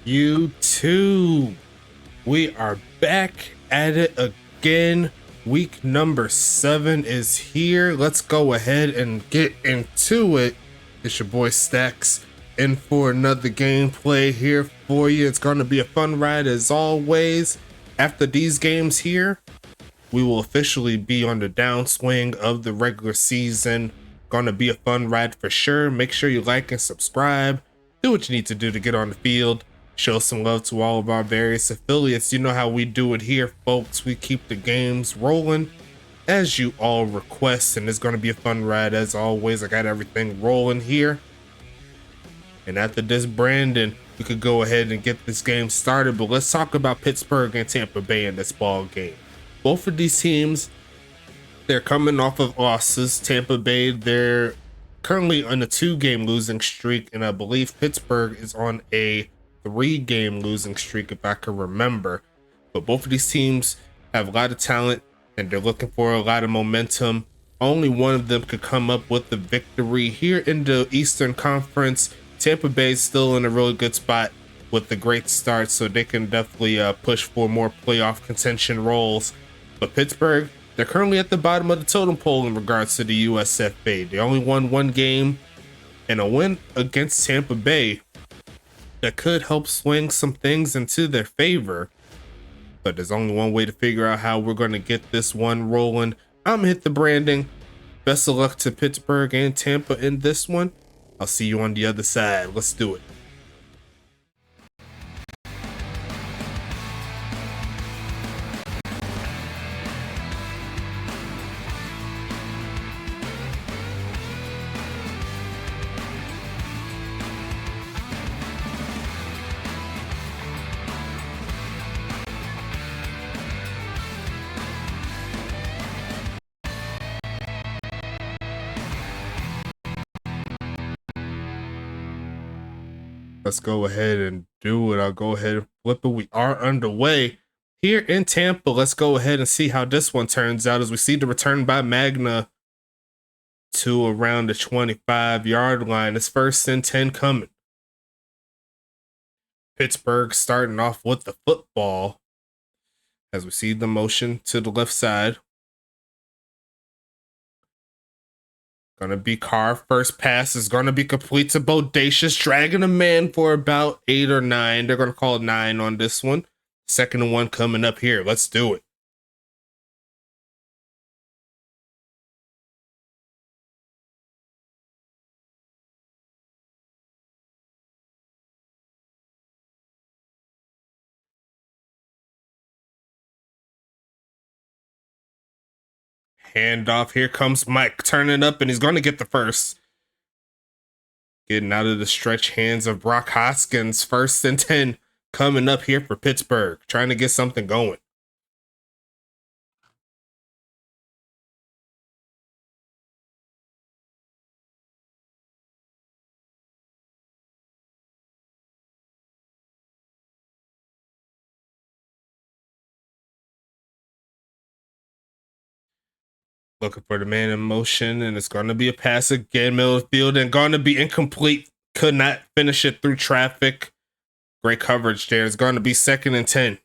YouTube, we are back at it again. Week number 7 is here. Let's go ahead and get into it. It's your boy Stacks in for another gameplay here for you. It's going to be a fun ride as always. After these games here, we will officially be on the downswing of the regular season. Gonna be a fun ride for sure. Make sure you like and subscribe. Do what you need to do to get on the field. Show some love to all of our various affiliates. You know how we do it here, folks. We keep the games rolling as you all request, and it's gonna be a fun ride as always. I got everything rolling here. And after this, Brandon, we could go ahead and get this game started. But let's talk about Pittsburgh and Tampa Bay in this ball game. Both of these teams, they're coming off of losses. Tampa Bay, they're currently on a 2-game losing streak, and I believe Pittsburgh is on a 3-game losing streak, if I can remember. But both of these teams have a lot of talent, and they're looking for a lot of momentum. Only one of them could come up with the victory. Here in the Eastern Conference, Tampa Bay is still in a really good spot with the great start, so they can definitely push for more playoff contention roles. But Pittsburgh, they're currently at the bottom of the totem pole in regards to the USFA. They only won 1 game, and a win against Tampa Bay that could help swing some things into their favor. But there's only one way to figure out how we're going to get this one rolling. I'm gonna hit the branding. Best of luck to Pittsburgh and Tampa in this one. I'll see you on the other side. Let's do it. Let's go ahead and do it. I'll go ahead and flip it. We are underway here in Tampa. Let's go ahead and see how this one turns out as we see the return by Magna to around the 25-yard line. It's 1st and 10 coming. Pittsburgh starting off with the football as we see the motion to the left side. Gonna be Carr. First pass is gonna be complete to Bodacious, dragging a man for about 8 or 9. They're gonna call it 9 on this one. 2nd and 1 coming up here. Let's do it. Handoff. Here comes Mike turning up, and he's going to get the first. Getting out of the stretch hands of Brock Hoskins. 1st and 10 coming up here for Pittsburgh. Trying to get something going. Looking for the man in motion, and it's going to be a pass again, middle of the field, and going to be incomplete. Could not finish it through traffic. Great coverage there. It's going to be 2nd and 10.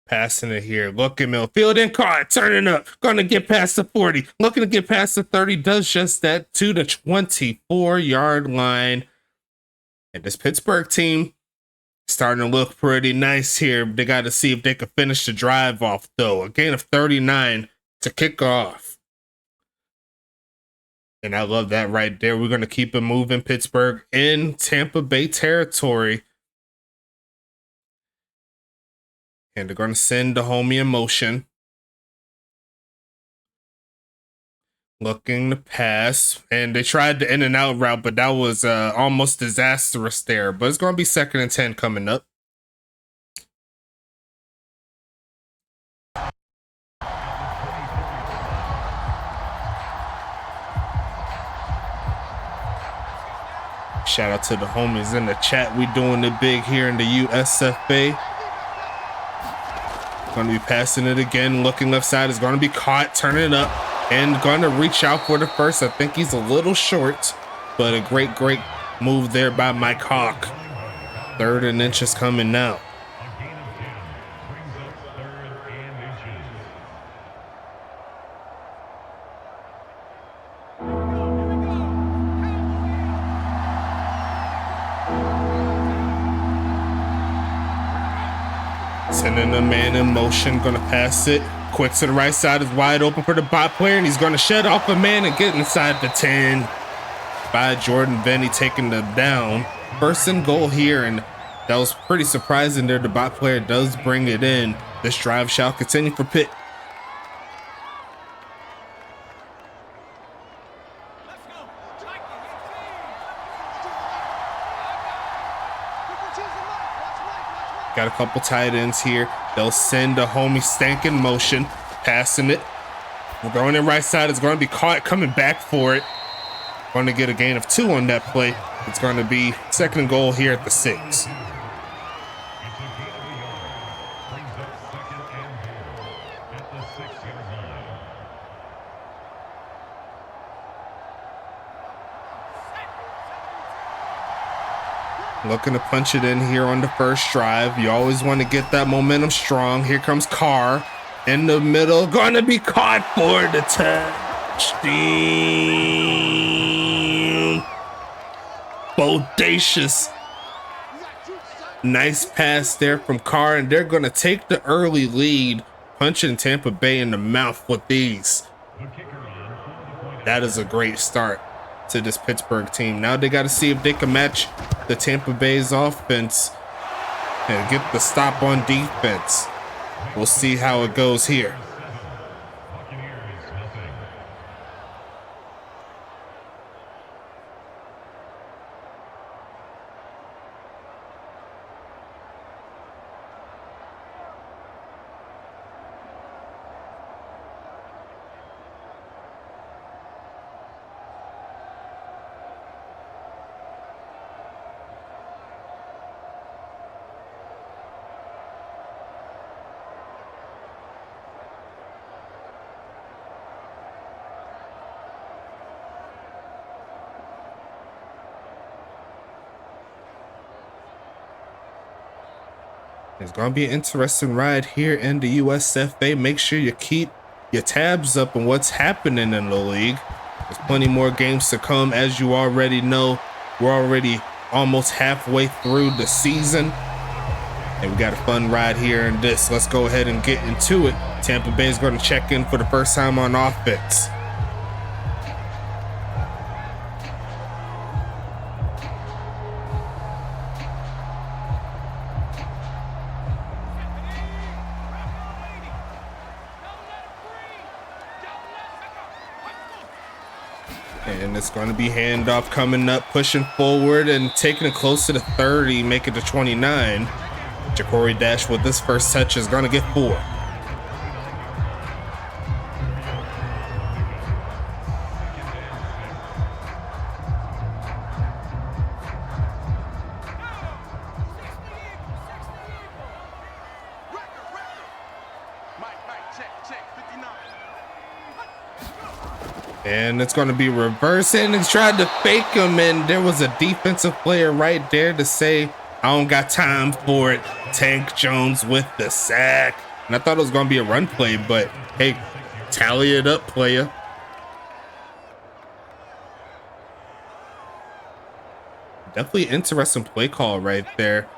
Passing it here. Looking middle field and Carr turning up. Gonna get past the 40. Looking to get past the 30. Does just that to the 24-yard line. And this Pittsburgh team starting to look pretty nice here. They got to see if they can finish the drive off, though. A gain of 39 to kick off. And I love that right there. We're going to keep it moving. Pittsburgh in Tampa Bay territory. And they're going to send the homie in motion. Looking to pass. And they tried the in and out route, but that was almost disastrous there. But it's going to be 2nd and 10 coming up. Shout out to the homies in the chat. We doing it big here in the USFA. Going to be passing it again. Looking left side. Is going to be caught. Turning it up. And going to reach out for the first. I think he's a little short. But a great move there by Mike Hawk. 3rd and inches coming now. Sending a man in motion, gonna pass it. Quick to the right side, is wide open for the bot player, and he's gonna shed off a man and get inside the 10 by Jordan Benny, taking the down. 1st and goal here, and that was pretty surprising there. The bot player does bring it in. This drive shall continue for Pitt. Got a couple tight ends here. They'll send a homie Stank in motion, passing it. We're going in right side. It's going to be caught, coming back for it. Going to get a gain of 2 on that play. It's going to be 2nd and goal here at the 6. Looking to punch it in here on the first drive. You always want to get that momentum strong. Here comes Carr in the middle. Going to be caught for the touchdown. Bodacious. Nice pass there from Carr, and they're going to take the early lead, punching Tampa Bay in the mouth with these. That is a great start to this Pittsburgh team. Now they got to see if they can match the Tampa Bay's offense and get the stop on defense. We'll see how it goes here. It's going to be an interesting ride here in the USFA. Make sure you keep your tabs up on what's happening in the league. There's plenty more games to come. As you already know, we're already almost halfway through the season. And we got a fun ride here in this. Let's go ahead and get into it. Tampa Bay is going to check in for the first time on offense. And it's going to be handoff coming up, pushing forward and taking it close to the 30, make it to 29. Ja'Cory Dash with this first touch is going to get 4. And it's going to be reversing and tried to fake him, and there was a defensive player right there to say, I don't got time for it. Tank Jones with the sack. And I thought it was going to be a run play, but hey, tally it up, player. Definitely interesting play call right there.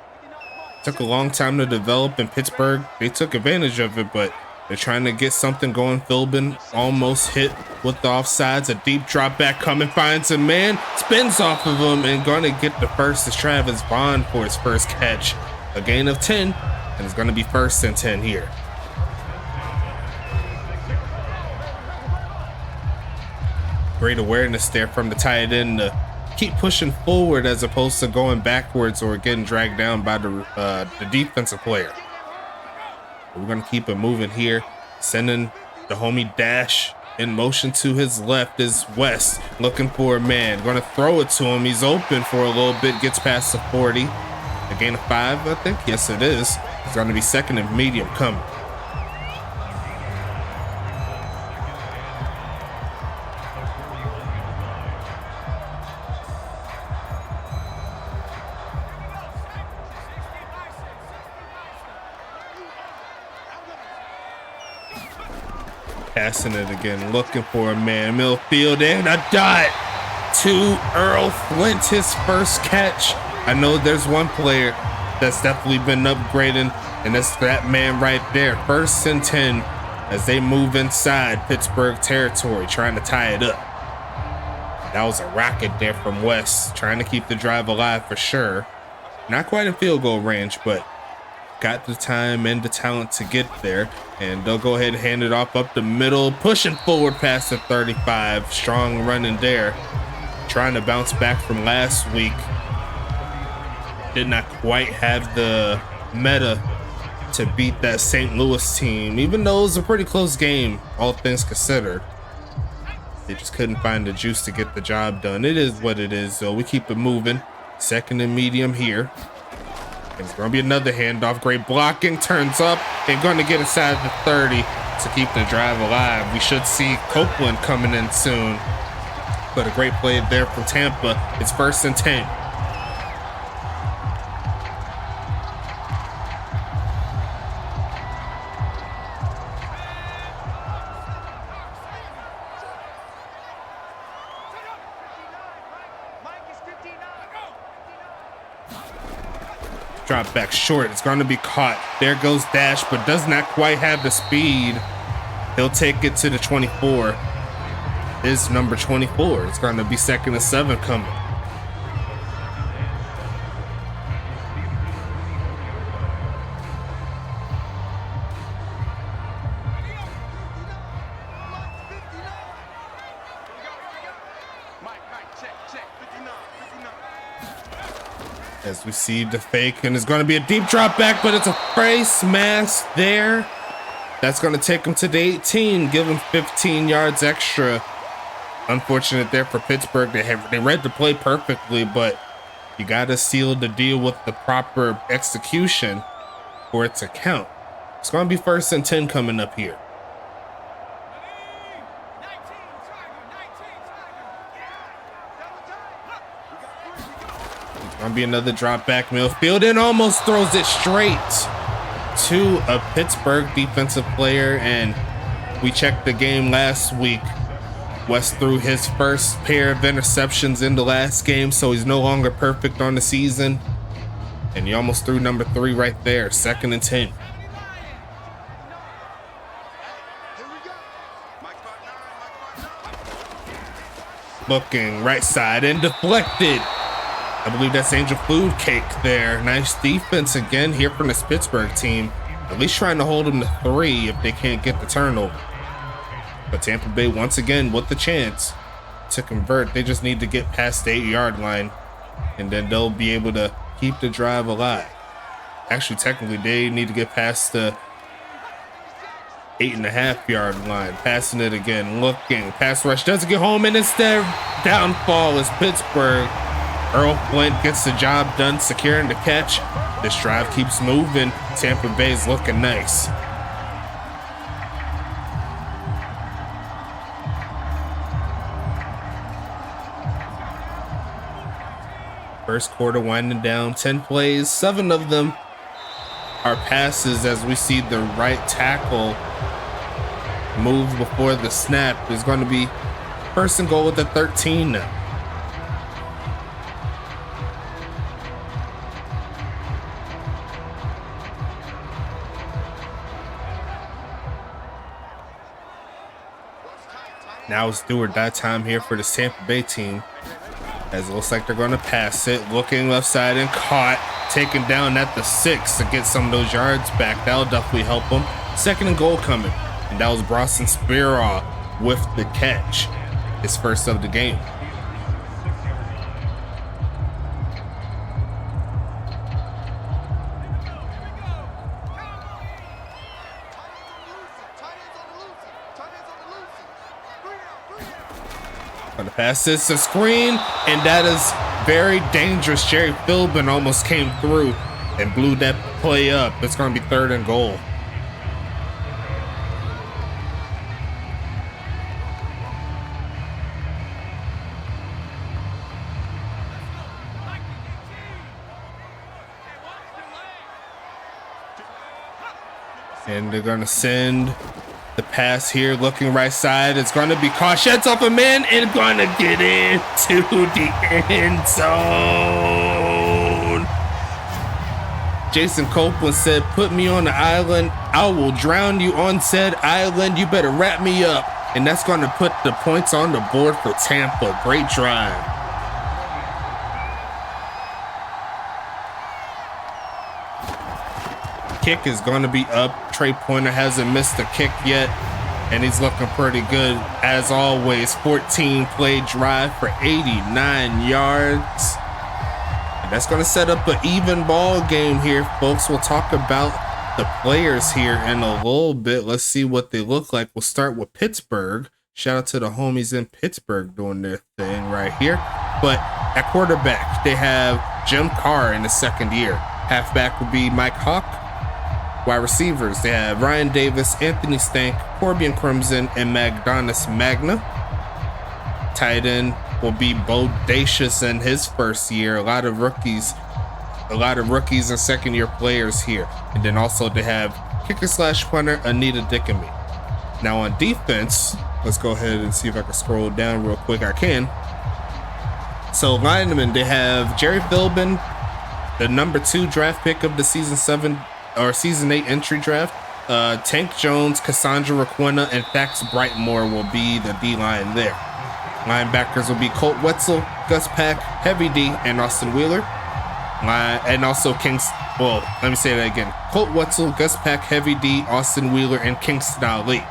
Took a long time to develop in Pittsburgh. They took advantage of it, but they're trying to get something going. Philbin almost hit with the offsides. A deep drop back coming, finds a man, spins off of him, and going to get the first is Travis Bond for his first catch. A gain of 10, and it's going to be 1st and 10 here. Great awareness there from the tight end to keep pushing forward as opposed to going backwards or getting dragged down by the defensive player. We're going to keep it moving here, sending the homie Dash In motion to his left is West, looking for a man. Gonna throw it to him. He's open for a little bit, gets past the 40. A gain of 5, I think. Yes, it is. It's gonna be second and medium coming. Passing it again, looking for a man. Millfield and a dot to Earl Flint, his first catch. I know there's one player that's definitely been upgrading, and that's that man right there. 1st and 10 as they move inside Pittsburgh territory, trying to tie it up. That was a rocket there from West, trying to keep the drive alive for sure. Not quite in field goal range, but got the time and the talent to get there. And they'll go ahead and hand it off up the middle, pushing forward past the 35. Strong running there, trying to bounce back from last week. Did not quite have the meta to beat that St. Louis team, even though it was a pretty close game, all things considered. They just couldn't find the juice to get the job done. It is what it is, though. We keep it moving. Second and medium here. It's going to be another handoff. Great blocking. Turns up and going to get inside the 30 to keep the drive alive. We should see Copeland coming in soon. But a great play there from Tampa. It's 1st and 10. Drop back short. It's going to be caught. There goes Dash, but does not quite have the speed. He'll take it to the 24. Is number 24. It's going to be 2nd and 7 coming. As we see the fake, and it's going to be a deep drop back, but it's a face mask there. That's going to take him to the 18, give him 15 yards extra. Unfortunate there for Pittsburgh. They read the play perfectly, but you got to seal the deal with the proper execution for it to count. It's going to be 1st and 10 coming up here. Gonna be another drop back. Millfield and almost throws it straight to a Pittsburgh defensive player. And we checked the game last week. West threw his first pair of interceptions in the last game, so he's no longer perfect on the season. And he almost threw number 3 right there. 2nd and 10. Looking right side and deflected. I believe that's Angel Food Cake there. Nice defense again here from this Pittsburgh team. At least trying to hold them to 3 if they can't get the turnover. But Tampa Bay once again with the chance to convert. They just need to get past the 8-yard line, and then they'll be able to keep the drive alive. Actually, technically, they need to get past the 8.5-yard line. Passing it again, looking. Pass rush doesn't get home, and instead downfall is Pittsburgh. Earl Flint gets the job done, securing the catch. This drive keeps moving. Tampa Bay's looking nice. First quarter winding down, 10 plays, 7 of them are passes as we see the right tackle move before the snap. There's going to be 1st and goal at the 13 now. Now it's do or die time here for the Tampa Bay team, as it looks like they're going to pass it. Looking left side and caught. Taken down at the 6 to get some of those yards back. That'll definitely help them. 2nd and goal coming. And that was Bronson Spiraw with the catch. His first of the game. Gonna pass this a screen, and that is very dangerous. Jerry Philbin almost came through and blew that play up. It's gonna be 3rd and goal. And they're gonna send the pass here, looking right side. It's gonna be caught. Sheds off a man and gonna get into the end zone. Jason Copeland said, "Put me on the island. I will drown you on said island. You better wrap me up." And that's gonna put the points on the board for Tampa. Great drive. Kick is going to be up. Trey Pointer hasn't missed a kick yet, and he's looking pretty good as always. 14 play drive for 89 yards. And that's going to set up an even ball game here, folks. We'll talk about the players here in a little bit. Let's see what they look like. We'll start with Pittsburgh. Shout out to the homies in Pittsburgh doing their thing right here. But at quarterback, they have Jim Carr in the 2nd year. Halfback will be Mike Hawk. Wide receivers, they have Ryan Davis, Anthony Stank, Corbian Crimson, and Magdonis Magna. Tight end will be Bodacious in his 1st year. A lot of rookies and 2nd year players here. And then also they have kicker/punter Anita Dickamy. Now on defense, let's go ahead and see if I can scroll down real quick. I can. So linemen, they have Jerry Philbin, the number 2 draft pick of the season 8 entry draft. Tank Jones, Cassandra Raquena, and Thax Brightmore will be the D-line there. Linebackers will be Colt Wetzel, Gus Pack, Heavy D, and Austin Wheeler. And also let me say that again. Colt Wetzel, Gus Pack, Heavy D, Austin Wheeler, and Kingston Ali.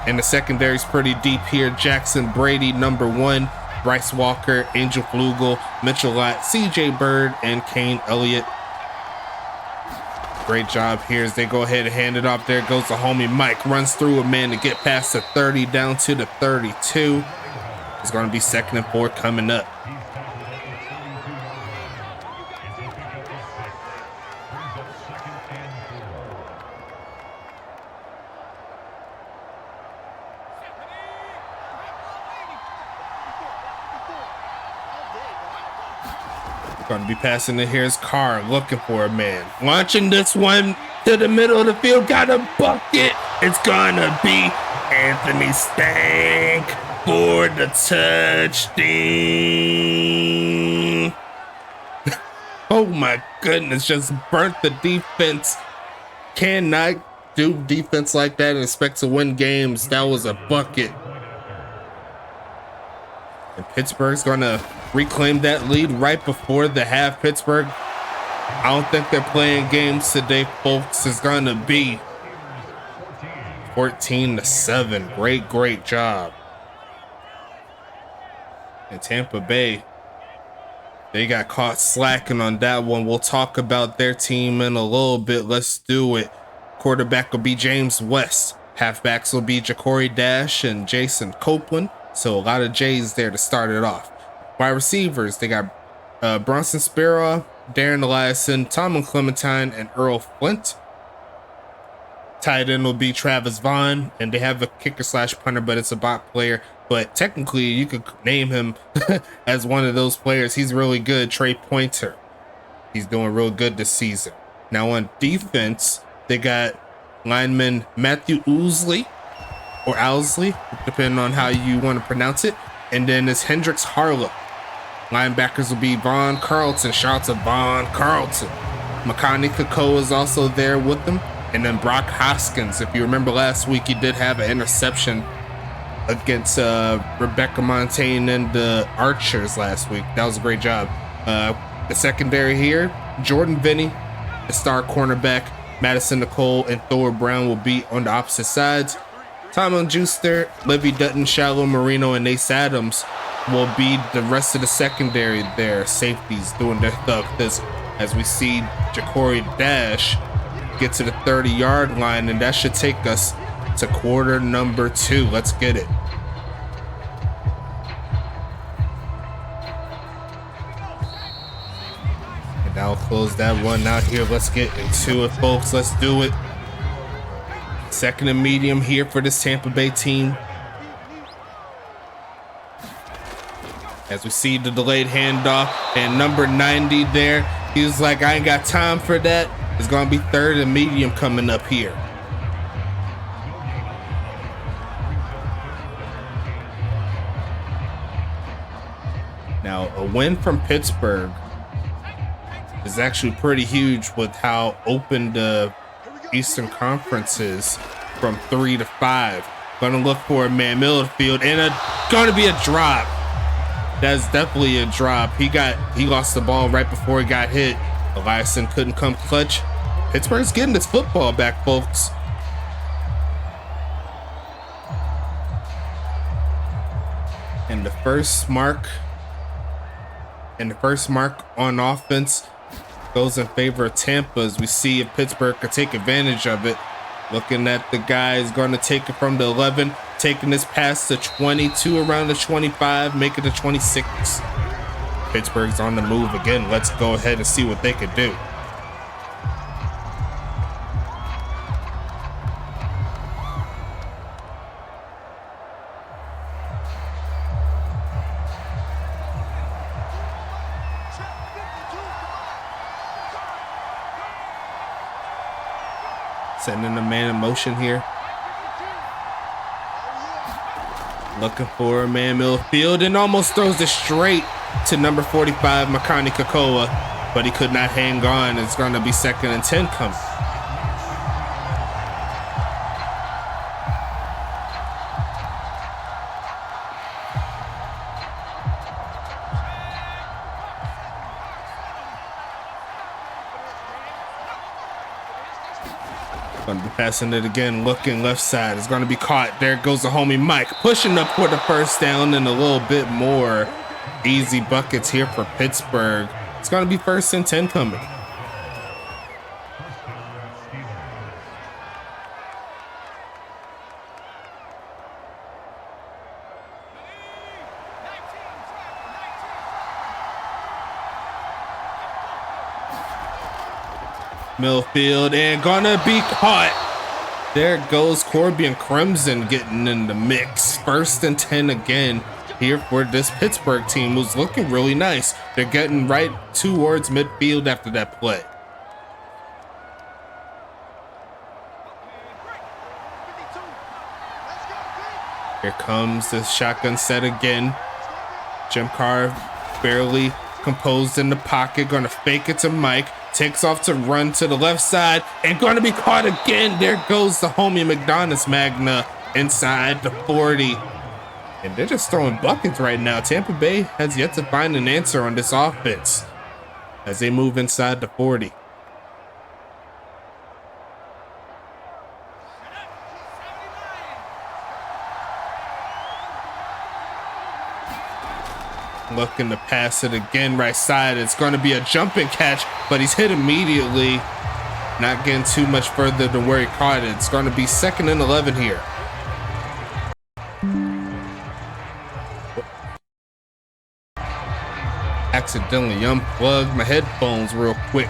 And the secondary is pretty deep here. Jackson Brady, number 1, Bryce Walker, Angel Flugel, Mitchell Lott, CJ Bird, and Kane Elliott. Great job here as they go ahead and hand it off. There goes the homie Mike. Runs through a man to get past the 30 down to the 32. It's going to be 2nd and 4 coming up. Going to be passing it. Here's Carr looking for a man. Launching this one to the middle of the field. Got a bucket. It's going to be Anthony Stank for the touchdown. Oh my goodness. Just burnt the defense. Cannot do defense like that and expect to win games. That was a bucket. And Pittsburgh's going to reclaim that lead right before the half. Pittsburgh, I don't think they're playing games today, folks. It's going to be 14-7. Great job. And Tampa Bay, they got caught slacking on that one. We'll talk about their team in a little bit. Let's do it. Quarterback will be James West. Halfbacks will be Ja'Cory Dash and Jason Copeland. So a lot of J's there to start it off. Wide receivers, they got Bronson Sparrow, Darren Eliason, Tomlin Clementine, and Earl Flint. Tight end will be Travis Vaughn, and they have a kicker/punter, but it's a bot player. But technically, you could name him as one of those players. He's really good. Trey Pointer. He's doing real good this season. Now on defense, they got lineman Matthew Owsley, or Owsley, depending on how you want to pronounce it. And then it's Hendricks Harlow. Linebackers will be Vaughn Carlton. Shout out to Vaughn Carlton. Makani Kako is also there with them. And then Brock Hoskins. If you remember last week, he did have an interception against Rebecca Montaigne and the Archers last week. That was a great job. The secondary here, Jordan Vinny, the star cornerback. Madison Nicole and Thor Brown will be on the opposite sides. Tomlin Juicer, Livy Dutton, Shallow Marino, and Ace Adams will be the rest of the secondary there. Safeties doing their stuff. As we see Ja'Cory Dash get to the 30-yard line, and that should take us to quarter number 2. Let's get it. I'll close that one out here. Let's get into it, folks. Let's do it. Second and medium here for this Tampa Bay team. As we see the delayed handoff and number 90 there. He was like, I ain't got time for that. It's going to be third and medium coming up here. Now, a win from Pittsburgh is actually pretty huge with how open the Eastern Conference is from 3 to 5. Gonna look for a man middle of the field and gonna be a drop. That's definitely a drop. He lost the ball right before he got hit. Eliason couldn't come clutch. Pittsburgh's getting this football back, folks. And the first mark on offense goes in favor of Tampa, as we see if Pittsburgh could take advantage of it. Looking at the guy is going to take it from the 11, taking this pass to 22, around the 25, make it to 26. Pittsburgh's on the move again. Let's go ahead and see what they could do. Sending a man in motion here. Looking for a man middle field and almost throws it straight to number 45, Makani Kakoa, but he could not hang on. It's going to be 2nd and 10 coming. Going to be passing it again, looking left side. It's going to be caught. There goes the homie Mike, pushing up for the first down and a little bit more. Easy buckets here for Pittsburgh. It's going to be 1st and 10 coming. Millfield and gonna be caught. There goes Corby and Crimson getting in the mix. 1st and 10 again here for this Pittsburgh team, who's looking really nice. They're getting right towards midfield after that play. Here comes the shotgun set again. Jim Carr barely composed in the pocket, gonna fake it to Mike. Takes off to run to the left side and going to be caught again. There goes the homie McDonald's Magna inside the 40. And they're just throwing buckets right now. Tampa Bay has yet to find an answer on this offense as they move inside the 40. Looking to pass it again right side. It's going to be a jumping catch, but he's hit immediately. Not getting too much further than where he caught it. It's going to be 2nd and 11 here. Accidentally unplugged my headphones real quick.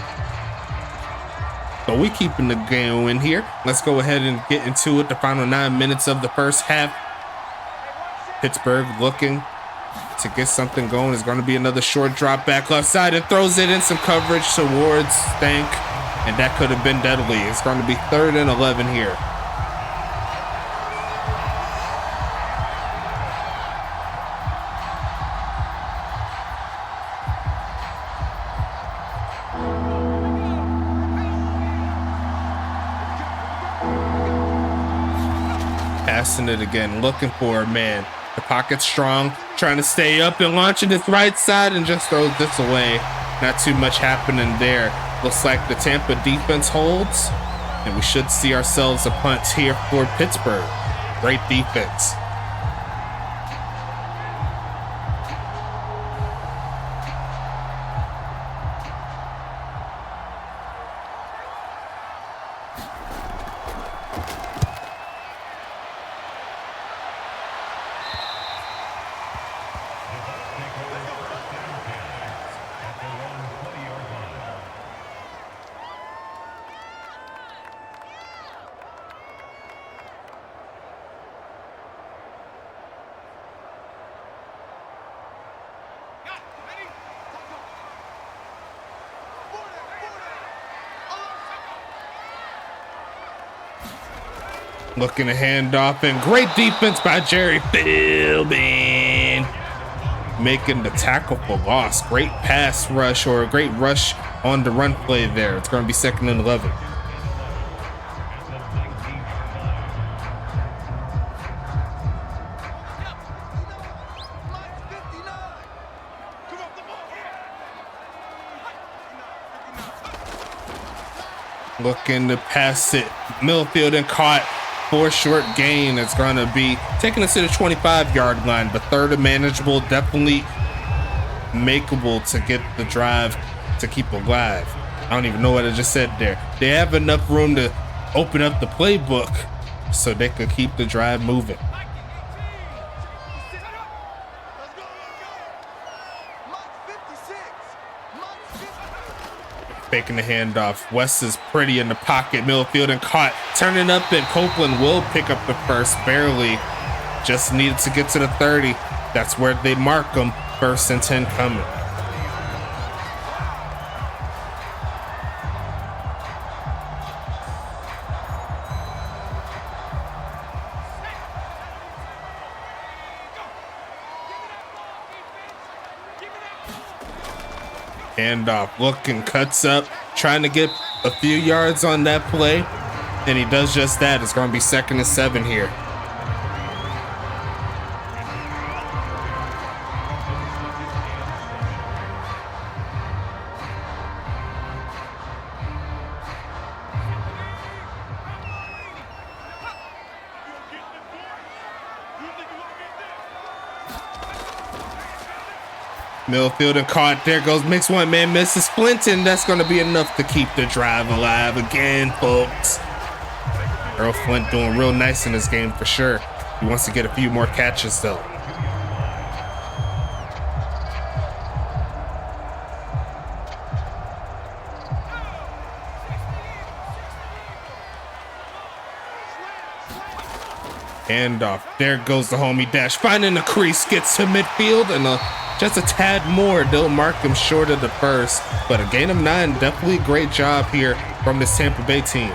But we keeping the game in here. Let's go ahead and get into it. The final 9 minutes of the first half. Pittsburgh looking to get something going. Is going to be another short drop back left side and throws it in some coverage towards Stank, and that could have been deadly. It's going to be 3rd and 11 here. Passing it again, looking for a man. The pocket's strong, trying to stay up and launching its right side and just throws this away. Not too much happening there. Looks like the Tampa defense holds, and we should see ourselves a punt here for Pittsburgh. Great defense. Looking to hand off, and great defense by Jerry Philbin, making the tackle for loss. Great pass rush, or a great rush on the run play there. It's going to be 2nd and 11. Looking to pass it, Millfield, and caught for a short gain. It's going to be taking us to the 25-yard line, but 3rd and manageable, definitely makeable to get the drive to keep alive. I don't even know what I just said there. They have enough room to open up the playbook so they could keep the drive moving. Faking the handoff. West is pretty in the pocket. Millfield and caught. Turning up, and Copeland will pick up the first, barely. Just needed to get to the 30. That's where they mark them. 1st and 10 coming. Handoff, looking, cuts up, trying to get a few yards on that play, and he does just that. It's going to be 2nd and 7 here. Millfield and caught. There goes, makes one man, misses Flinton. That's going to be enough to keep the drive alive again, folks. Earl Flint doing real nice in this game for sure. He wants to get a few more catches though. Handoff. There goes the homie dash. Finding the crease, gets to midfield, and just a tad more. They'll mark him short of the first, but a gain of 9. Definitely a great job here from this Tampa Bay team.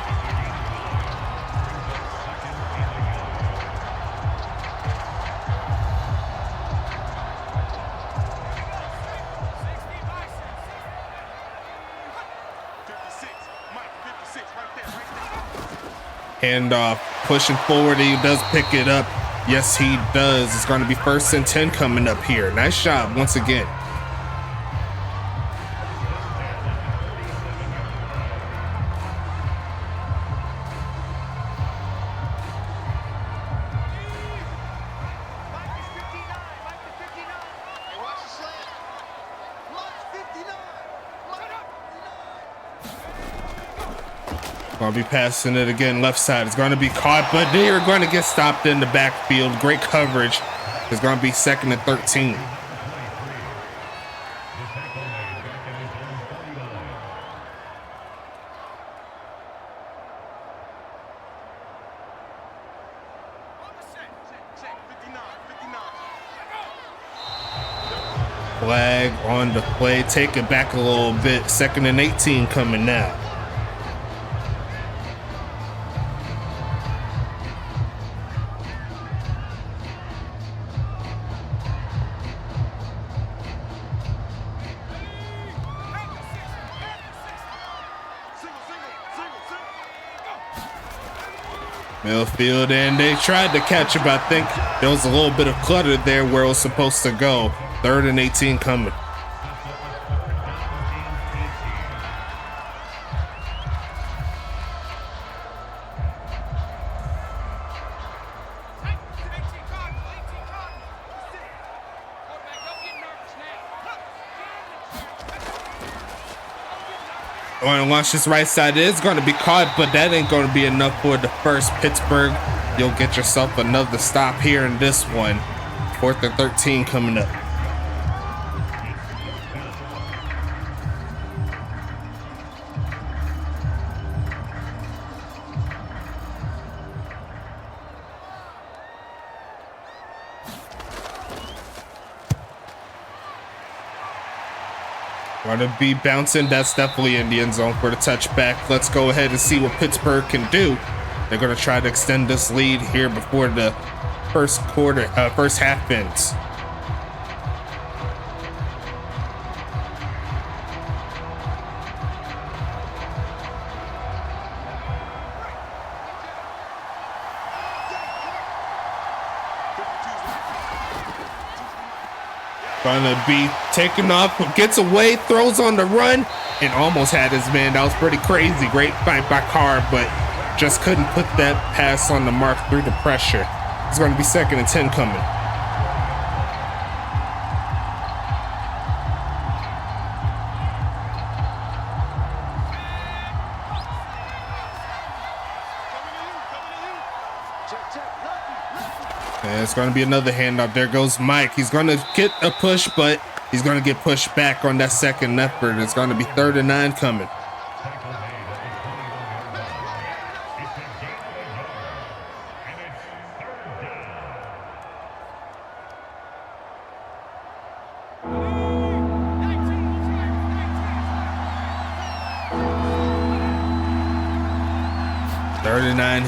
Handoff, pushing forward. He does pick it up. Yes, he does. It's going to be 1st and 10 coming up here. Nice job once again. Gonna be passing it again left side. It's gonna be caught, but they are going to get stopped in the backfield. Great coverage. It's gonna be 2nd and 13. Flag on the play. Take it back a little bit. 2nd and 18 coming now. Millfield, and they tried to catch him, but I think there was a little bit of clutter there where it was supposed to go. 3rd and 18 coming. Going to launch this right side. It is going to be caught, but that ain't going to be enough for the first. Pittsburgh, you'll get yourself another stop here in this one. 4th and 13 coming up. Going to be bouncing. That's definitely in the end zone for the touchback. Let's go ahead and see what Pittsburgh can do. They're going to try to extend this lead here before the first half ends. Gonna be taken off, gets away, throws on the run, and almost had his man. That was pretty crazy. Great fight by Carr, but just couldn't put that pass on the mark through the pressure. It's going to be 2nd and 10 coming. And it's going to be another handoff. There goes Mike. He's going to get a push, but he's going to get pushed back on that second effort. It's going to be 3rd and 9 coming.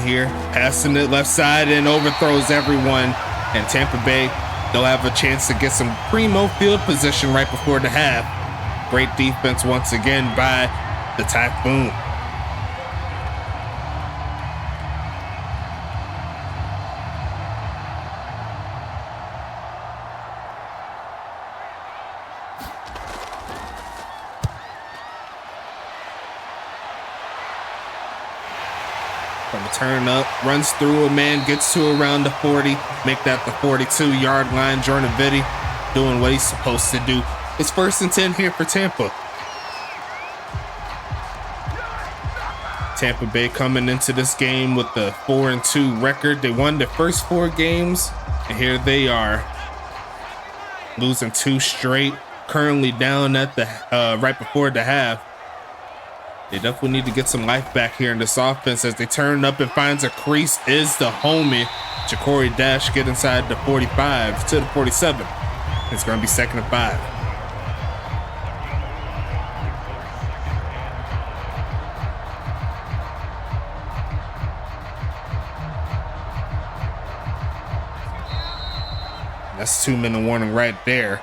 Here, passing it left side and overthrows everyone. And Tampa Bay, they'll have a chance to get some primo field position right before the half. Great defense once again by the Typhoon. Turn up, runs through a man, gets to around the 40, make that the 42-yard line. Jordan Vitti doing what he's supposed to do. It's 1st and 10 here for Tampa. Tampa Bay coming into this game with the 4-2 record. They won their first 4 games, and here they are, losing 2 straight. Currently down at the right before the half. They definitely need to get some life back here in this offense as they turn up and finds a crease. Is the homie Ja'Cory Dash get inside the 45 to the 47. It's going to be 2nd and 5. That's 2-minute warning right there.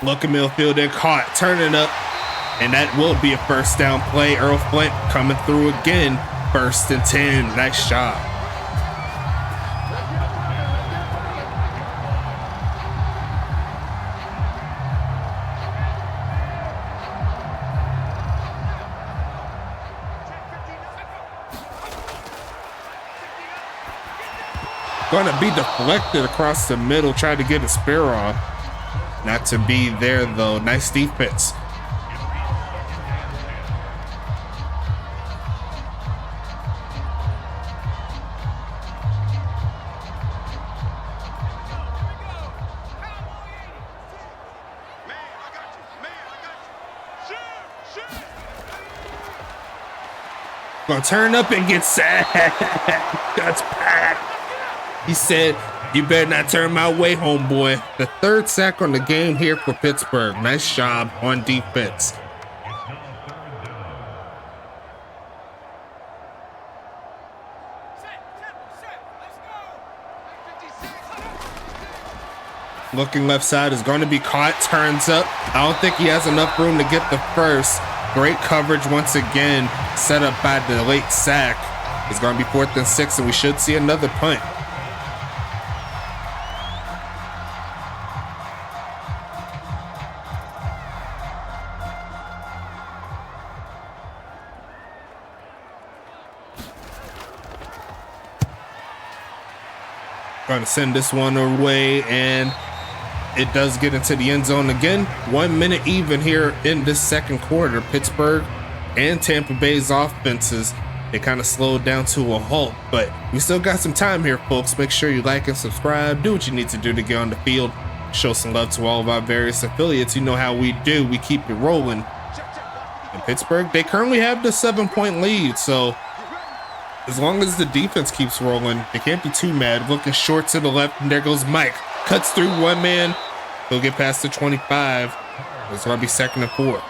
Looking midfield and caught, turning up, and that will be a 1st down play. Earl Flint coming through again. 1st and 10. Nice job. Gonna be deflected across the middle, trying to get a spear off. Not to be there though. Nice defense. Gonna turn up and get sacked. Guts packed. He said, "You better not turn my way, homeboy." The 3rd sack on the game here for Pittsburgh. Nice job on defense. Looking left side is going to be caught. Turns up. I don't think he has enough room to get the first. Great coverage once again. Set up by the late sack. It's going to be 4th and 6, and we should see another punt. Going to send this one away, and it does get into the end zone again. 1 minute even here in this second quarter. Pittsburgh and Tampa Bay's offenses, they kind of slowed down to a halt, but we still got some time here, folks. Make sure you like and subscribe. Do what you need to do to get on the field. Show some love to all of our various affiliates. You know how we do. We keep it rolling in Pittsburgh. They currently have the 7-point lead, so as long as the defense keeps rolling, they can't be too mad. Looking short to the left, and there goes Mike. Cuts through one man. He'll get past the 25. It's going to be 2nd and 4.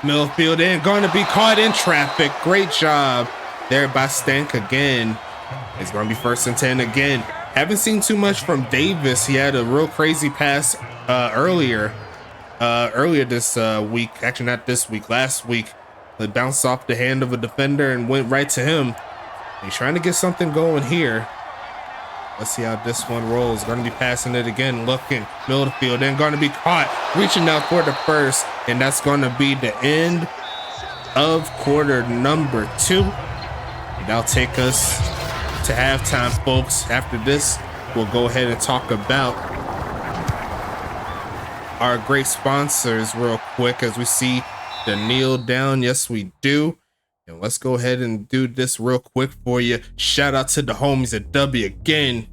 Millfield in, going to be caught in traffic. Great job there by Stank again. It's going to be 1st and 10 again. Haven't seen too much from Davis. He had a real crazy pass earlier this week. Actually, not this week, last week. It bounced off the hand of a defender and went right to him. He's trying to get something going here. Let's see how this one rolls. Going to be passing it again, looking. Millfield and going to be caught, reaching out for the first, and that's going to be the end of quarter number 2. And that'll take us to halftime, folks. After this, we'll go ahead and talk about our great sponsors real quick as we see the kneel down. Yes, we do. And let's go ahead and do this real quick for you. Shout out to the homies at W again,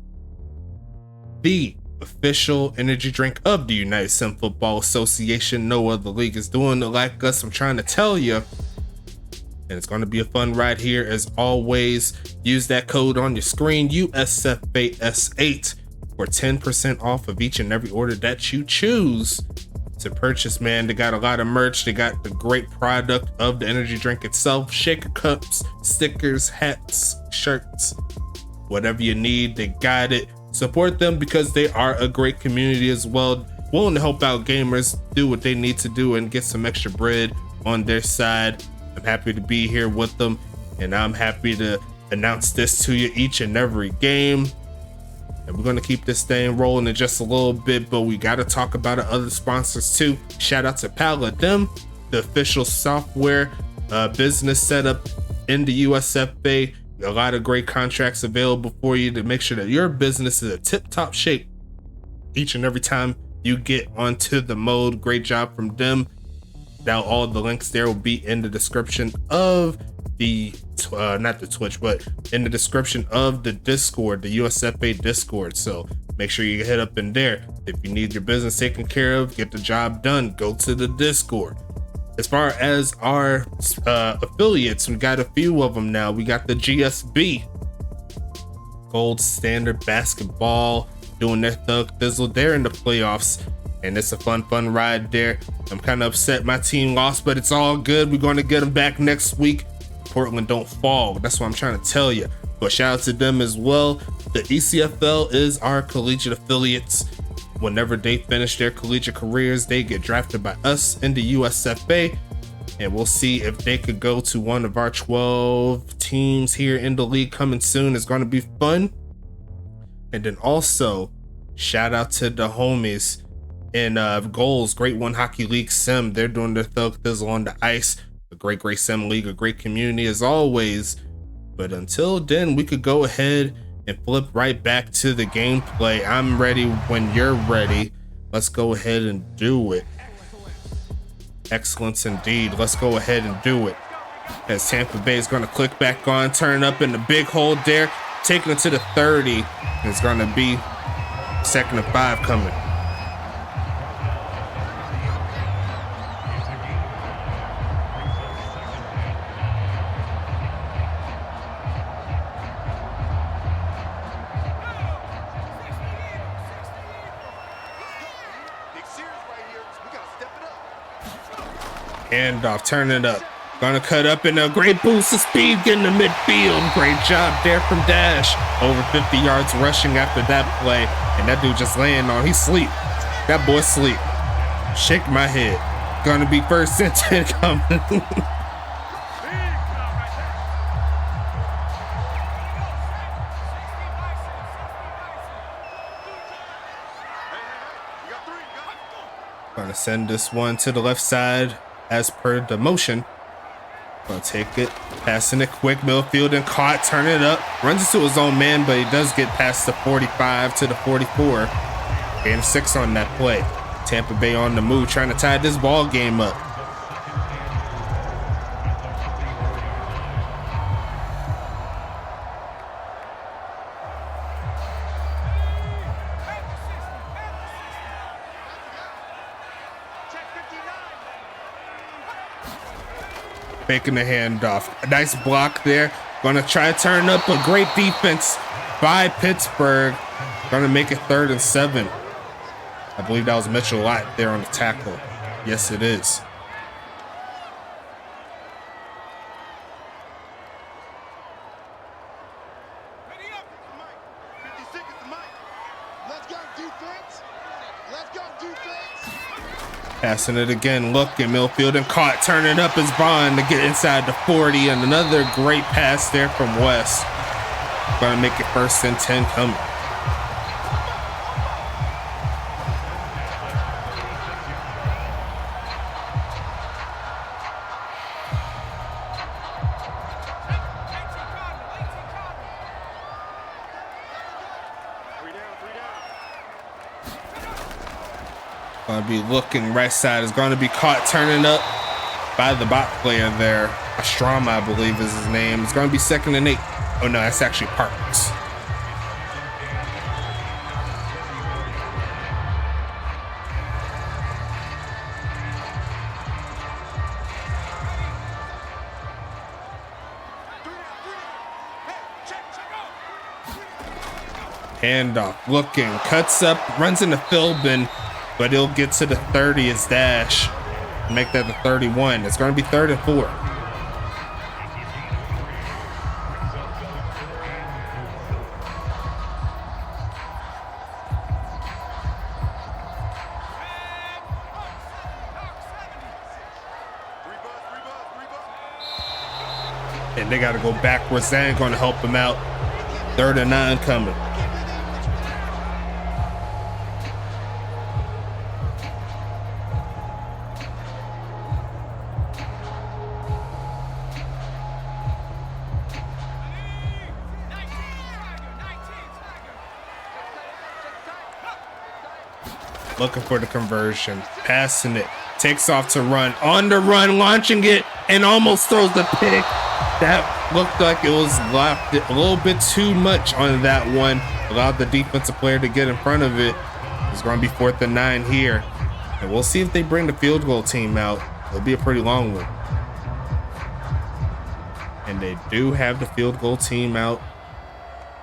the official energy drink of the United Sim Football Association. No other league is doing it like us, I'm trying to tell you. And it's going to be a fun ride here as always. Use that code on your screen, USFA S8, for 10% off of each and every order that you choose to purchase, man. They got a lot of merch. They got the great product of the energy drink itself, shaker cups, stickers, hats, shirts, whatever you need, they got it. Support them because they are a great community as well, willing to help out gamers do what they need to do and get some extra bread on their side. I'm happy to be here with them, and I'm happy to announce this to you each and every game. And we're going to keep this thing rolling in just a little bit, but we got to talk about our other sponsors too. Shout out to Paladin, the official software business setup in the USFA. A lot of great contracts available for you to make sure that your business is a tip-top shape each and every time you get onto the mode. Great job from them. Now all the links there will be in the description of the not the Twitch, but in the description of the Discord, the USFA Discord. So make sure you head up in there. If you need your business taken care of, get the job done, go to the Discord. As far as our affiliates, we got a few of them now. We got the GSB, Gold Standard Basketball, doing their thug thizzle. They're in the playoffs, and it's a fun ride there. I'm kind of upset my team lost, but it's all good. We're going to get them back next week. Portland don't fall. That's what I'm trying to tell you. But shout out to them as well. The ECFL is our collegiate affiliates. Whenever they finish their collegiate careers, they get drafted by us in the USFA, and we'll see if they could go to one of our 12 teams here in the league coming soon. It's going to be fun. And then also shout out to the homies in Goals, Great One Hockey League Sim. They're doing their thug thizzle on the ice. A great sim league, a great community as always. But until then, we could go ahead and flip right back to the gameplay. I'm ready when you're ready. Let's go ahead and do it. Excellence indeed. Let's go ahead and do it. As Tampa Bay is going to click back on, turn up in the big hole there, taking it to the 30. It's going to be 2nd and 5 coming. Handoff, turn it up. Gonna cut up in a great boost of speed, getting the midfield. Great job there from Dash. Over 50 yards rushing after that play. And that dude just laying on. He sleep. That boy sleep. Shake my head. Gonna be 1st and 10 coming. Gonna send this one to the left side. As per the motion, gonna take it, passing it quick, Millfield and caught, turn it up, runs into his own man, but he does get past the 45 to the 44. Gain 6 on that play. Tampa Bay on the move, trying to tie this ball game up. Making the handoff. A nice block there. Gonna try to turn up a great defense by Pittsburgh. Gonna make it 3rd and 7. I believe that was Mitchell Lott there on the tackle. Yes, it is. Passing it again, looking, Millfield and caught, turning up his bond to get inside the 40, and another great pass there from West. Gonna make it 1st and 10 coming. Gonna be looking right side. Is gonna be caught turning up by the bot player there. Astrama, I believe is his name. It's gonna be 2nd and 8. Oh no, that's actually Parks. Handoff, looking, cuts up, runs into Philbin, but he'll get to the 30 as dash. Make that the 31. It's going to be 3rd and 4. And they got to go backwards. That ain't going to help him out. 3rd and 9 coming. Looking for the conversion, passing it, takes off to run, on the run, launching it, and almost throws the pick. That looked like it was left a little bit too much on that one. Allowed the defensive player to get in front of it. It's going to be 4th and 9 here. And we'll see if they bring the field goal team out. It'll be a pretty long one. And they do have the field goal team out.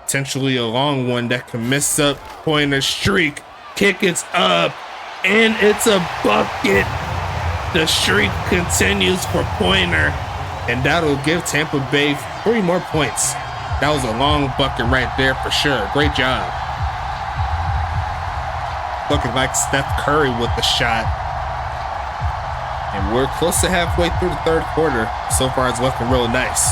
Potentially a long one that can miss up Pointer's streak. Kick it's up, and it's a bucket. The streak continues for Pointer, and that'll give Tampa Bay 3 more points. That was a long bucket right there for sure. Great job. Looking like Steph Curry with the shot. And we're close to halfway through the 3rd quarter. So far, it's looking real nice.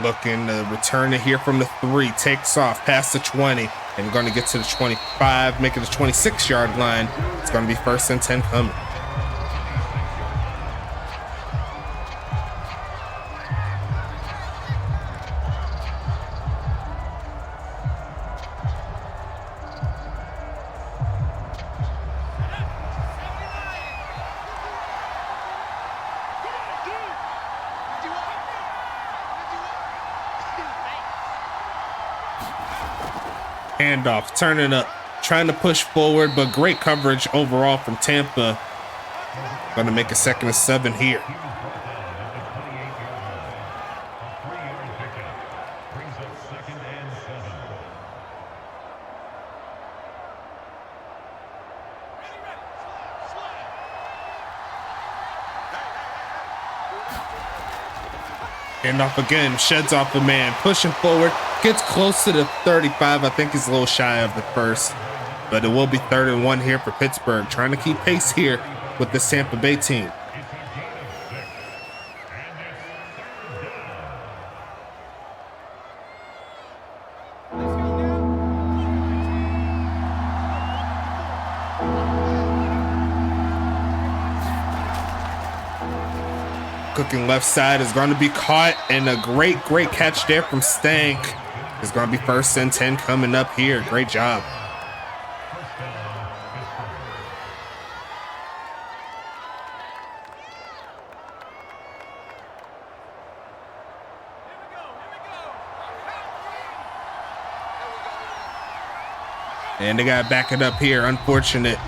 Looking to return it here from the 3, takes off past the 20 and going to get to the 25, making the 26-yard line. It's going to be 1st and 10 coming. Handoff, turning up, trying to push forward, but great coverage overall from Tampa. Going to make a 2nd and 7 here. Handoff again, sheds off the man, pushing forward, Gets close to the 35. I think he's a little shy of the first, but it will be 3rd and 1 here for Pittsburgh, trying to keep pace here with the Tampa Bay team. Cooking left side is going to be caught, and a great catch there from Stank. It's going to be 1st and 10 coming up here. Great job. And they got to back it up here. Unfortunate.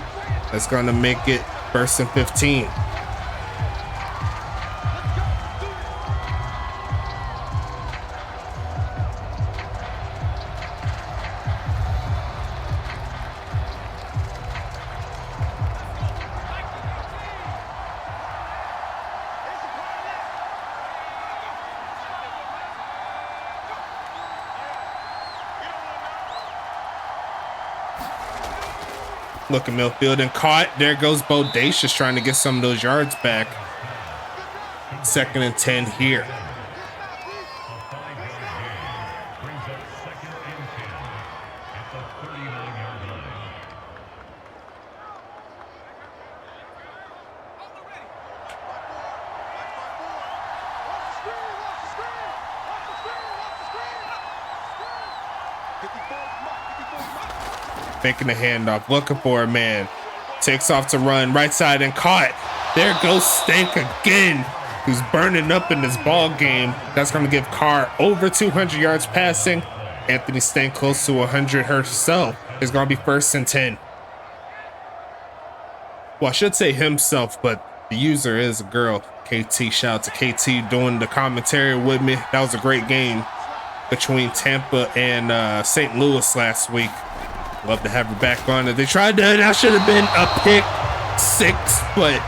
That's going to make it 1st and 15. Looking midfield and caught. There goes Bodacious trying to get some of those yards back. 2nd and 10 here. Making the handoff, looking for a man. Takes off to run, right side and caught. There goes Stank again, who's burning up in this ball game. That's going to give Carr over 200 yards passing. Anthony Stank close to 100 herself. It's going to be 1st and 10. Well, I should say himself, but the user is a girl. KT, shout out to KT doing the commentary with me. That was a great game between Tampa and St. Louis last week. Love to have her back on it. They tried to, that should have been a pick 6, but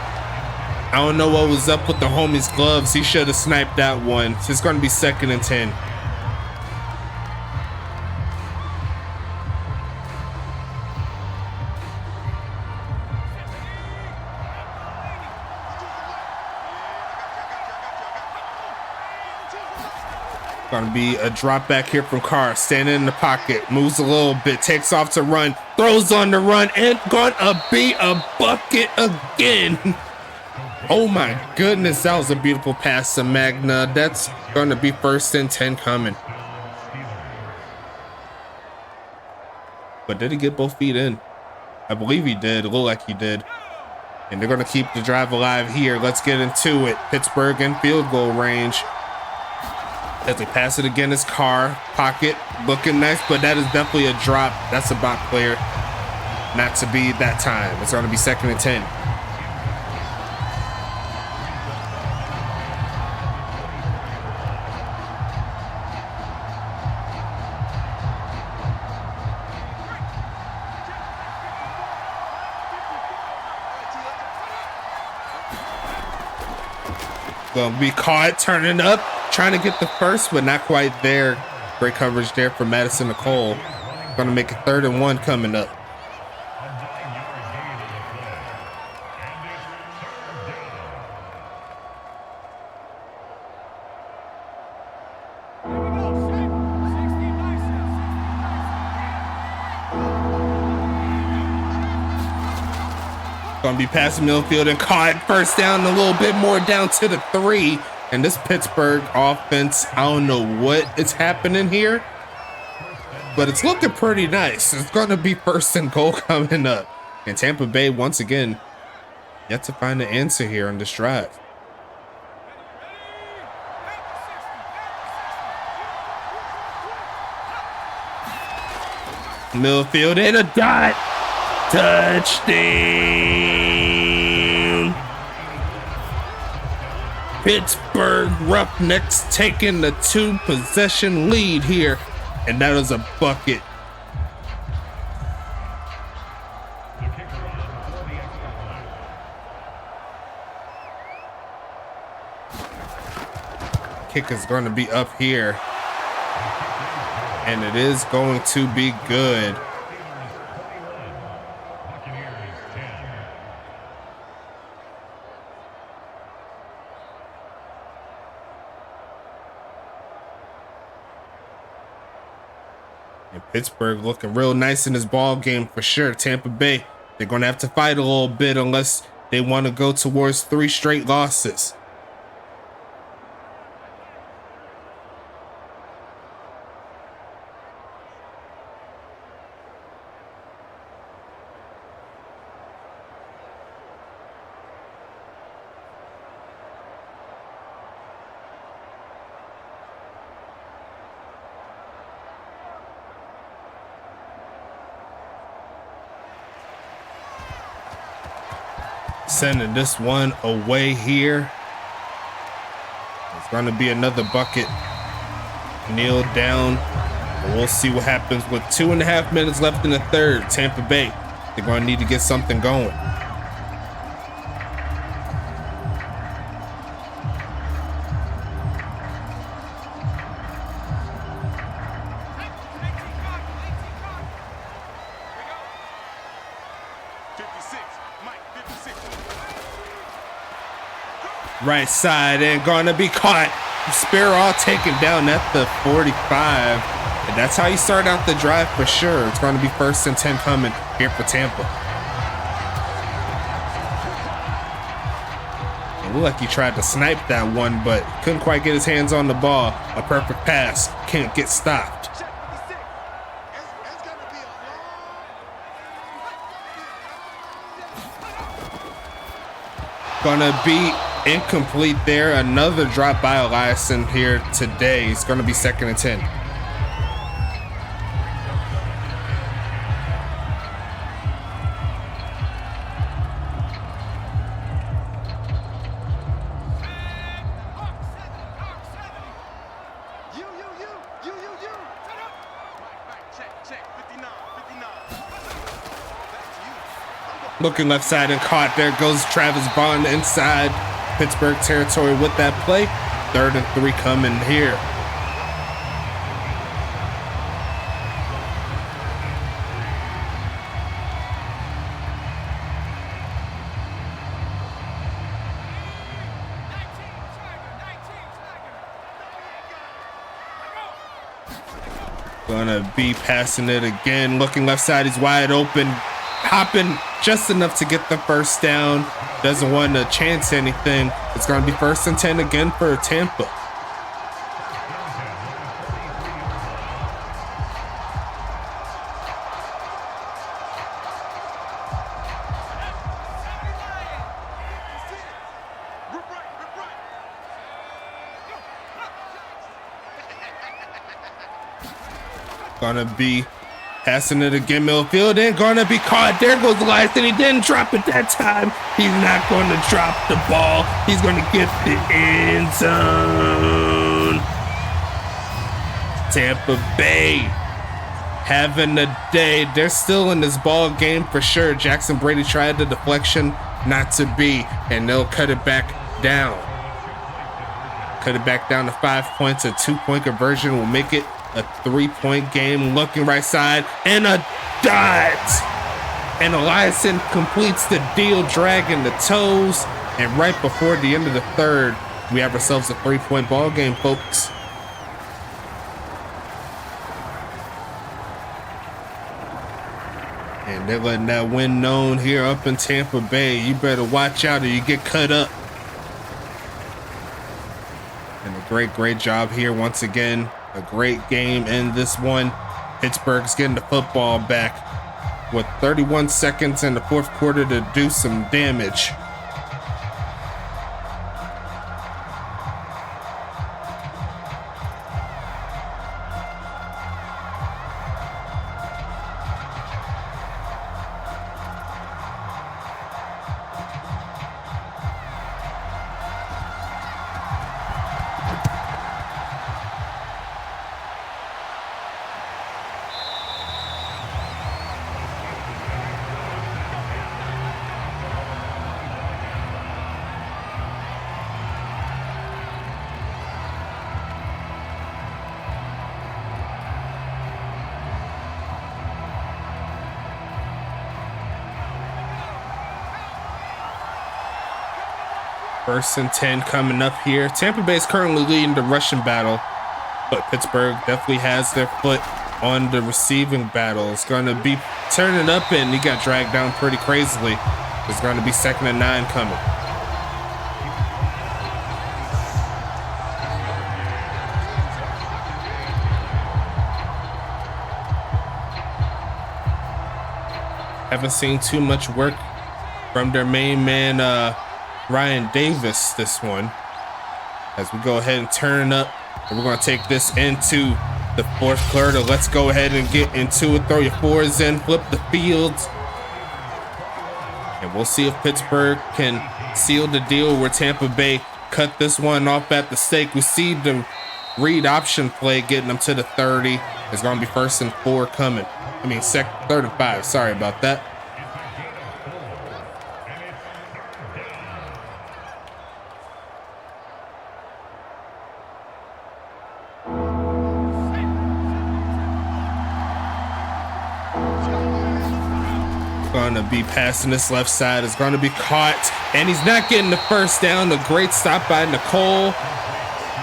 I don't know what was up with the homie's gloves. He should have sniped that one. So it's going to be 2nd and 10. Gonna be a drop back here from Carr, standing in the pocket, moves a little bit, takes off to run, throws on the run, and gonna be a bucket again. Oh my goodness, that was a beautiful pass to Magna. That's gonna be 1st and 10 coming. But did he get both feet in? I believe he did. It looked like he did. And they're gonna keep the drive alive here. Let's get into it. Pittsburgh in field goal range. As they pass it again, his Carr, pocket, looking nice, but that is definitely a drop. That's a bot player. Not to be that time. It's going to be 2nd and 10. Gonna be caught, turning up, trying to get the first, but not quite there. Great coverage there for Madison Nicole. Gonna make it 3rd and 1 coming up. Gonna be passing Millfield and caught, 1st down, a little bit more down to the 3. And this Pittsburgh offense, I don't know what is happening here, but it's looking pretty nice. It's gonna be 1st and goal coming up. And Tampa Bay, once again, yet to find the answer here on this drive. Millfield and a dot. Touchdown. Pittsburgh Roughnecks taking the 2-possession lead here. And that was a bucket. Kick is going to be up here. And it is going to be good. And Pittsburgh looking real nice in this ball game for sure. Tampa Bay, they're going to have to fight a little bit unless they want to go towards 3 straight losses. Sending this one away here. It's going to be another bucket. Kneel down. We'll see what happens with 2.5 minutes left in the third. Tampa Bay, they're going to need to get something going. Right side and gonna be caught. Sparrow taken down at the 45. And that's how you start out the drive for sure. It's going to be 1st and 10 coming here for Tampa. It looked like he tried to snipe that one, but couldn't quite get his hands on the ball. A perfect pass. Can't get stopped. Gonna be incomplete there. Another drop by Eliason here today. It's going to be 2nd and 10. Looking left side and caught. There goes Travis Bond inside Pittsburgh territory with that play. 3rd and 3 coming here. Gonna be passing it again. Looking left side, he's wide open. Hopping just enough to get the first down. Doesn't want to chance anything. It's going to be 1st and 10 again for Tampa. Gonna be passing it again, Millfield, and gonna be caught. There goes Eliason. He didn't drop it that time. He's not gonna drop the ball. He's gonna get the end zone. Tampa Bay having a day. They're still in this ball game for sure. Jackson Brady tried the deflection, not to be, and they'll cut it back down. Cut it back down to 5 points. A 2-point conversion will make it a 3-point game. Looking right side and a dot. And Eliason completes the deal, dragging the toes. And right before the end of the third, we have ourselves a 3-point ball game, folks. And they're letting that win known here up in Tampa Bay. You better watch out or you get cut up. And a great job here once again. A great game in this one. Pittsburgh's getting the football back with 31 seconds in the 4th quarter to do some damage. First and 10 coming up here. Tampa Bay is currently leading the rushing battle, but Pittsburgh definitely has their foot on the receiving battle. It's going to be turning up, and he got dragged down pretty crazily. It's going to be 2nd and 9 coming. Haven't seen too much work from their main man, Ryan Davis, this one. As we go ahead and turn up, and we're going to take this into the 4th quarter. Let's go ahead and get into it. Throw your 4s in, flip the fields. And we'll see if Pittsburgh can seal the deal where Tampa Bay cut this one off at the stake. We see the read option play getting them to the 30. It's going to be 1st and 4 coming. I mean, 3rd and 5. Sorry about that. Going to be passing this left side. Is going to be caught, and he's not getting the first down. A great stop by Nicole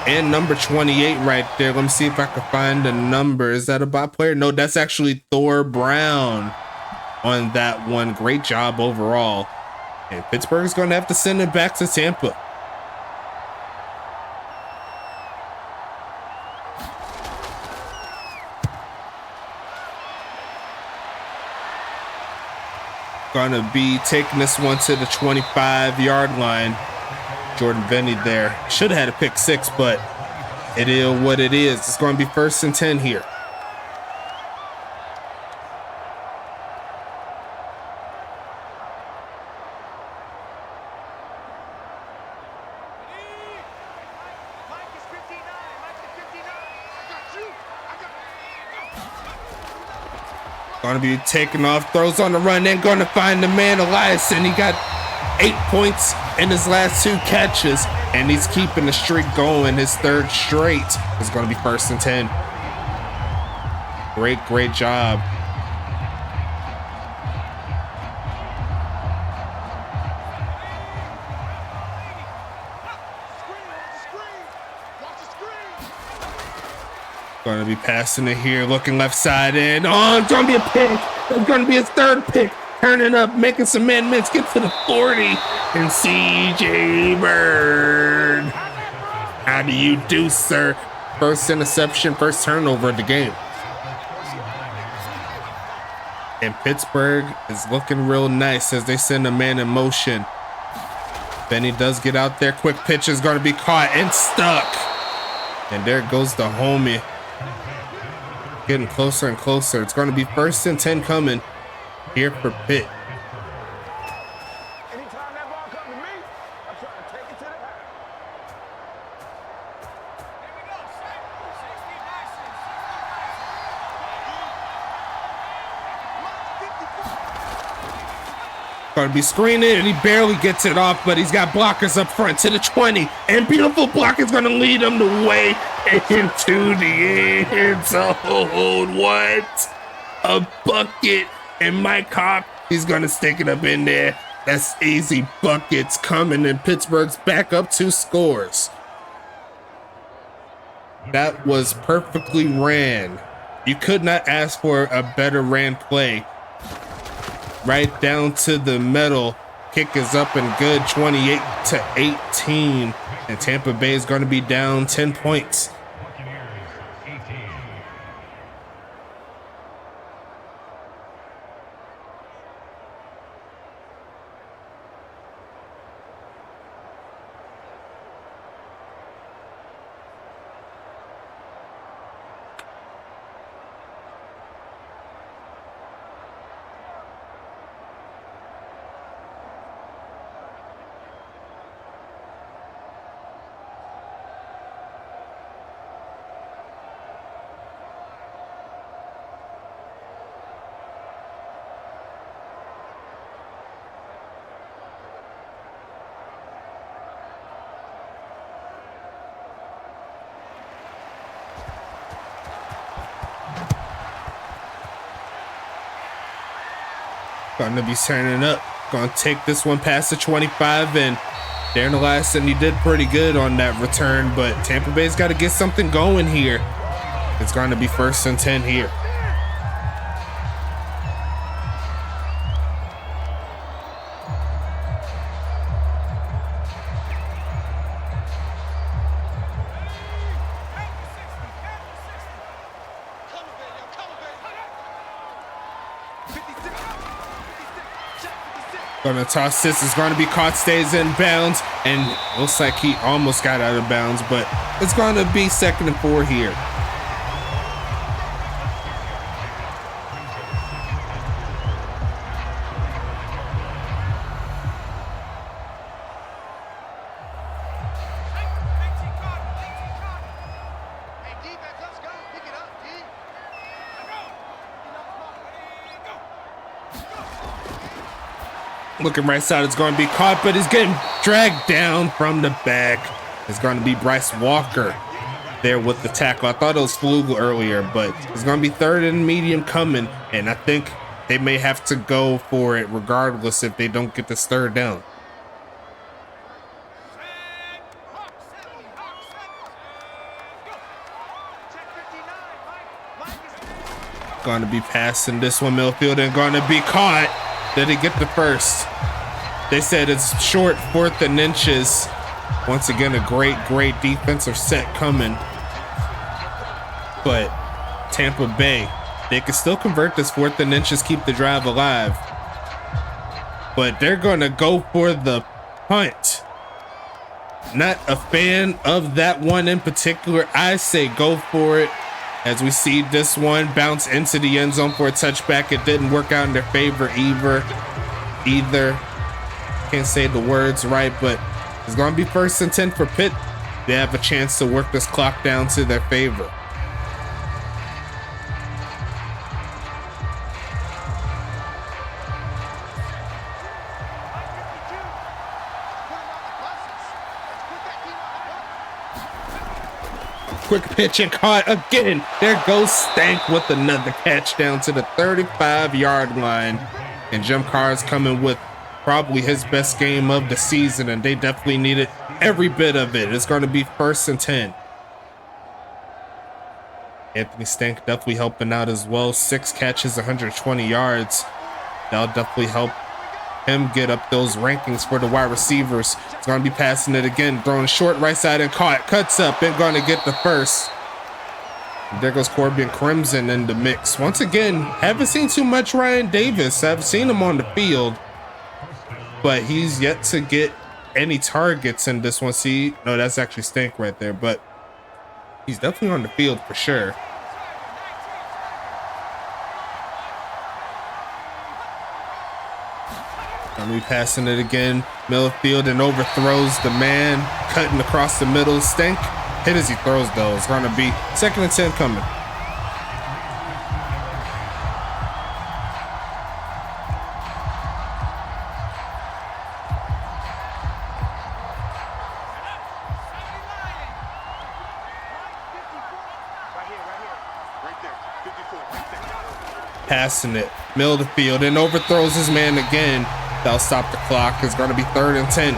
and number 28 right there. Let me see if I can find the number. Is that a bot player? No, that's actually Thor Brown on that one. Great job overall. And Pittsburgh's going to have to send it back to Tampa. Going to be taking this one to the 25-yard line. Jordan Benny there. Should have had a pick 6, but it is what it is. It's going to be 1st and 10 here. Going to be taking off, throws on the run, then going to find the man, Eliason. He got 8 points in his last 2 catches, and he's keeping the streak going. His 3rd straight is going to be 1st and 10. Great job. Going to be passing it here, looking left side, and it's going to be a pick. It's going to be his 3rd pick. Turning up, making some amendments, get to the 40, and CJ Bird. How do you do, sir? First interception, first turnover of the game. And Pittsburgh is looking real nice as they send a man in motion. Benny does get out there. Quick pitch is going to be caught and stuck. And there goes the homie. Getting closer and closer. It's going to be 1st and 10 coming here for Pitt. Anytime that ball comes to me, I'm trying to take it to the house. Going to be screening, and he barely gets it off, but he's got blockers up front to the 20, and beautiful block is going to lead him the way into the end zone. What a bucket. And Mike Hawk, he's going to stick it up in there. That's easy buckets coming, and Pittsburgh's back up 2 scores. That was perfectly ran. You could not ask for a better ran play. Right down to the middle. Kick is up and good, 28-18. And Tampa Bay is going to be down 10 points. Going to be turning up. Going to take this one past the 25, and Darren Elaston, he did pretty good on that return, but Tampa Bay's got to get something going here. It's going to be 1st and 10 here. Gonna toss this, is gonna be caught, stays in bounds, and looks like he almost got out of bounds, but it's gonna be 2nd and 4 here. Looking right side, it's going to be caught, but he's getting dragged down from the back. It's going to be Bryce Walker there with the tackle. I thought it was Flugel earlier, but it's going to be 3rd and medium coming, and I think they may have to go for it regardless if they don't get this 3rd down. Going to be passing this one, Millfield, and going to be caught. Did he get the 1st? They said it's short, 4th and inches. Once again, a great defensive set coming. But Tampa Bay, they can still convert this 4th and inches, keep the drive alive. But they're going to go for the punt. Not a fan of that one in particular. I say go for it. As we see this one bounce into the end zone for a touchback. It didn't work out in their favor either. Can't say the words right, but it's going to be 1st and 10 for Pitt. They have a chance to work this clock down to their favor. Quick pitch and caught again. There goes Stank with another catch down to the 35-yard line. And Jim Carr's coming with probably his best game of the season, and they definitely needed every bit of it. It's going to be 1st and 10. Anthony Stank definitely helping out as well. 6 catches, 120 yards. That'll definitely help him get up those rankings for the wide receivers. It's going to be passing it again, throwing short right side and caught. Cuts up and going to get the 1st. And there goes Corbin Crimson in the mix. Once again, haven't seen too much Ryan Davis. I've seen him on the field, but he's yet to get any targets in this one. See, no, that's actually Stank right there, but he's definitely on the field for sure. And we passing it again. Millfield and overthrows the man, cutting across the middle. Stank hit as he throws though. It's going to be 2nd and 10 coming. Passing it, middle of the field, and overthrows his man again. That'll stop the clock. It's going to be 3rd and 10.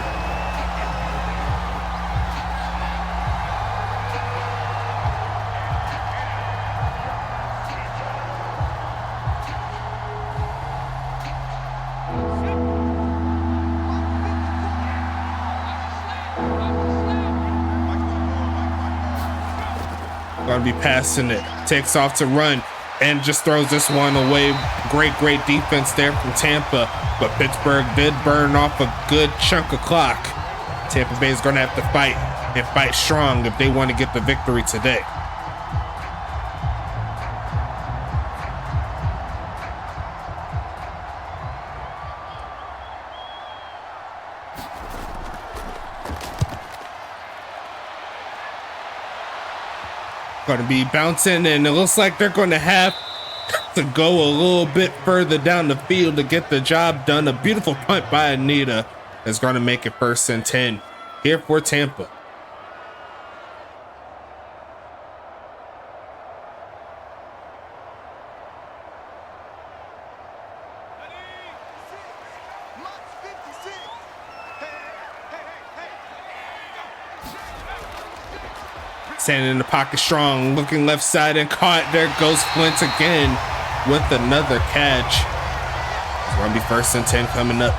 Going to be passing it. Takes off to run and just throws this one away. Great defense there from Tampa, but Pittsburgh did burn off a good chunk of clock. Tampa Bay is going to have to fight and fight strong if they want to get the victory today. Going to be bouncing, and it looks like they're going to have to go a little bit further down the field to get the job done. A beautiful punt by Anita is going to make it 1st and 10 here for Tampa. Standing in the pocket strong, looking left side and caught. There goes Flint again with another catch. It's going to be 1st and 10 coming up.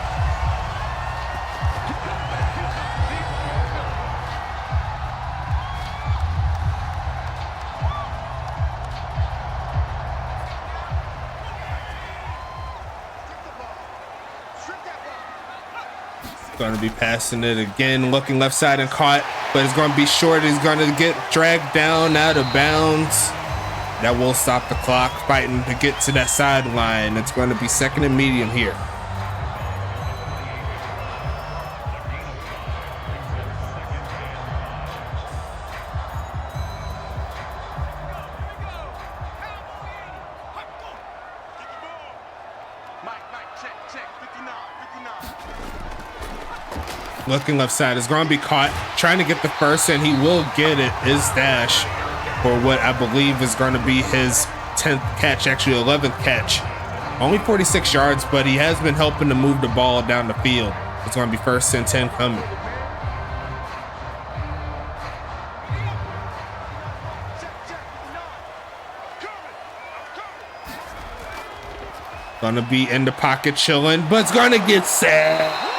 Going to be passing it again, looking left side and caught, but it's going to be short. He's going to get dragged down out of bounds. That will stop the clock, fighting to get to that sideline. It's going to be 2nd and medium here. Looking left side is going to be caught, trying to get the first, and he will get it. His dash for what I believe is going to be his 10th catch, actually 11th catch. Only 46 yards, but he has been helping to move the ball down the field. It's going to be 1st and 10 coming. Going to be in the pocket chilling, but it's going to get sacked.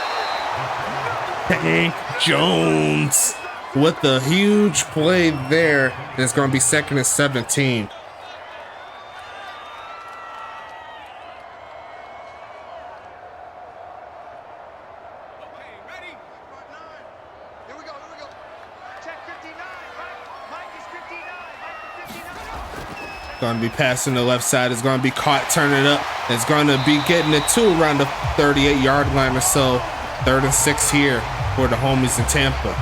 Tank Jones with a huge play there. And it's going to be 2nd and 17. Going to be passing the left side. It's going to be caught, turning it up. It's going to be getting it to around the 38-yard line or so. 3rd and 6 here for the homies in Tampa.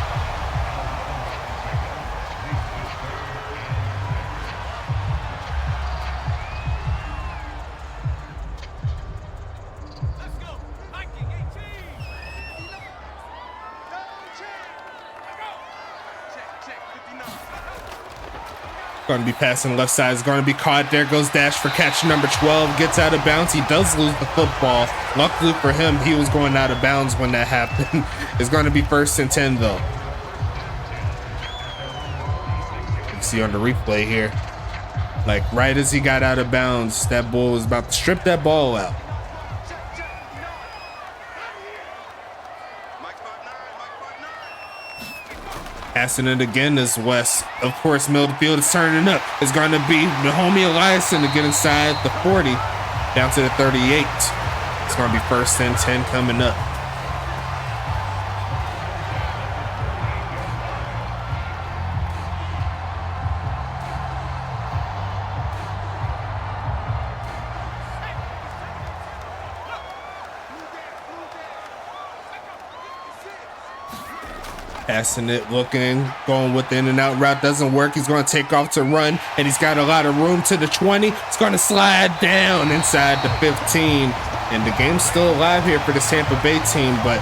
Going to be passing left side. Is going to be caught. There goes Dash for catch number 12. Gets out of bounds. He does lose the football. Luckily for him, he was going out of bounds when that happened. It's going to be 1st and 10 though. You see on the replay here, like right as he got out of bounds, that bull was about to strip that ball out. Passing it again is West. Of course, middle of the field is turning up. It's going to be the homie Eliason to get inside the 40 down to the 38. It's going to be 1st and 10 coming up. Passing it, looking, going with the in and out route. Doesn't work. He's going to take off to run, and he's got a lot of room to the 20. It's going to slide down inside the 15. And the game's still alive here for the Tampa Bay team, but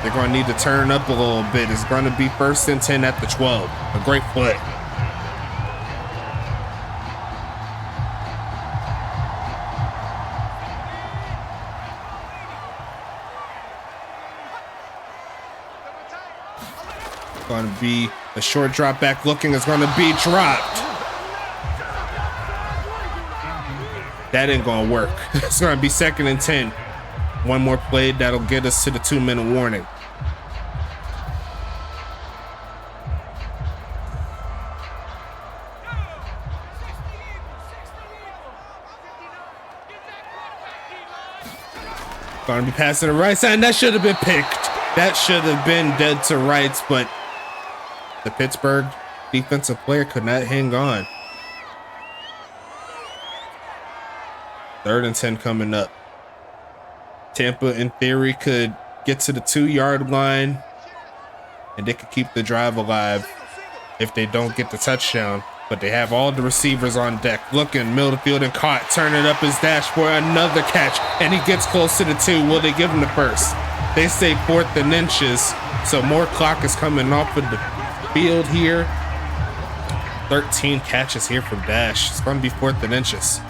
they're going to need to turn up a little bit. It's going to be 1st and 10 at the 12. A great play. Going to be a short drop back looking. Is going to be dropped. That ain't going to work. It's going to be 2nd and 10. One more play that'll get us to the 2-minute warning. Going to be passing the right side, and that should have been picked. That should have been dead to rights, but the Pittsburgh defensive player could not hang on. 3rd and 10 coming up. Tampa, in theory, could get to the 2-yard line, and they could keep the drive alive if they don't get the touchdown. But they have all the receivers on deck. Looking, middle of the field and caught. Turn it up his dash for another catch, and he gets close to the 2. Will they give him the first? They say 4th and inches, so more clock is coming off of the field here. 13 catches here from Dash. It's going to be 4th and inches.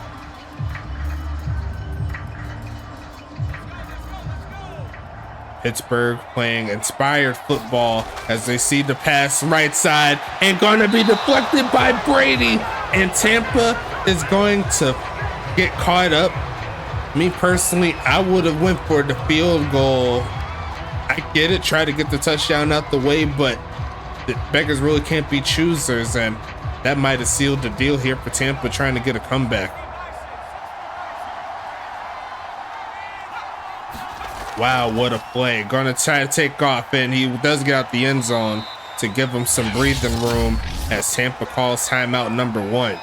Pittsburgh playing inspired football as they see the pass right side and gonna be deflected by Brady, and Tampa is going to get caught up. Me personally, I would have went for the field goal. I get it, try to get the touchdown out the way, but the beggars really can't be choosers, and that might have sealed the deal here for Tampa trying to get a comeback. Wow, what a play. Gonna try to take off, and he does get out the end zone to give him some breathing room as Tampa calls timeout number 1.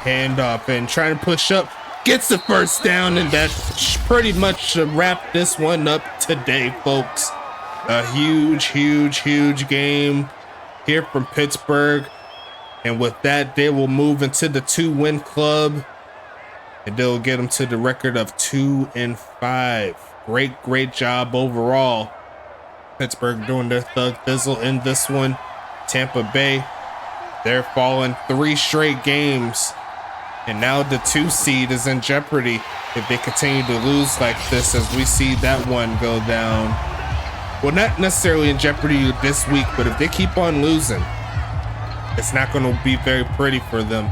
Hand up and trying to push up, gets the first down, and that's pretty much should wrap this one up today, folks. A huge game here from Pittsburgh, and with that they will move into the 2-win club, and they'll get them to the record of 2-5. Great job overall. Pittsburgh doing their thug thizzle in this one. Tampa Bay, they're falling 3 straight games. And now the 2 seed is in jeopardy if they continue to lose like this, as we see that one go down. Well, not necessarily in jeopardy this week, but if they keep on losing, it's not going to be very pretty for them.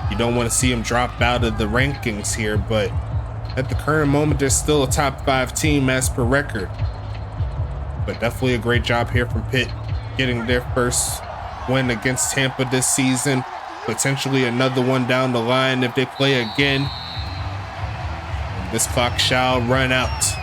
You don't want to see them drop out of the rankings here, but at the current moment, they're still a top 5 team as per record. But definitely a great job here from Pitt, getting their first win against Tampa this season. Potentially another one down the line if they play again. And this clock shall run out.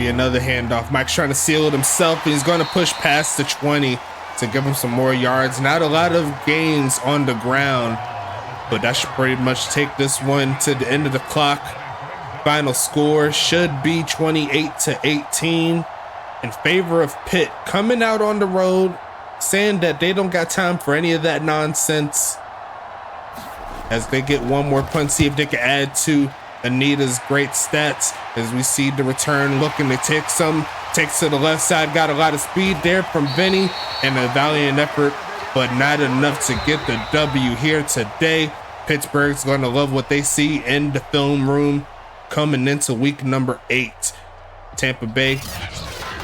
Another handoff. Mike's trying to seal it himself, and he's going to push past the 20 to give him some more yards. Not a lot of gains on the ground, but that should pretty much take this one to the end of the clock. Final score should be 28-18 in favor of Pitt, coming out on the road saying that they don't got time for any of that nonsense, as they get one more punt, see if they can add to Anita's great stats, as we see the return looking to take some, takes to the left side, got a lot of speed there from Vinny, and a valiant effort, but not enough to get the W here today. Pittsburgh's going to love what they see in the film room coming into week number 8. Tampa Bay,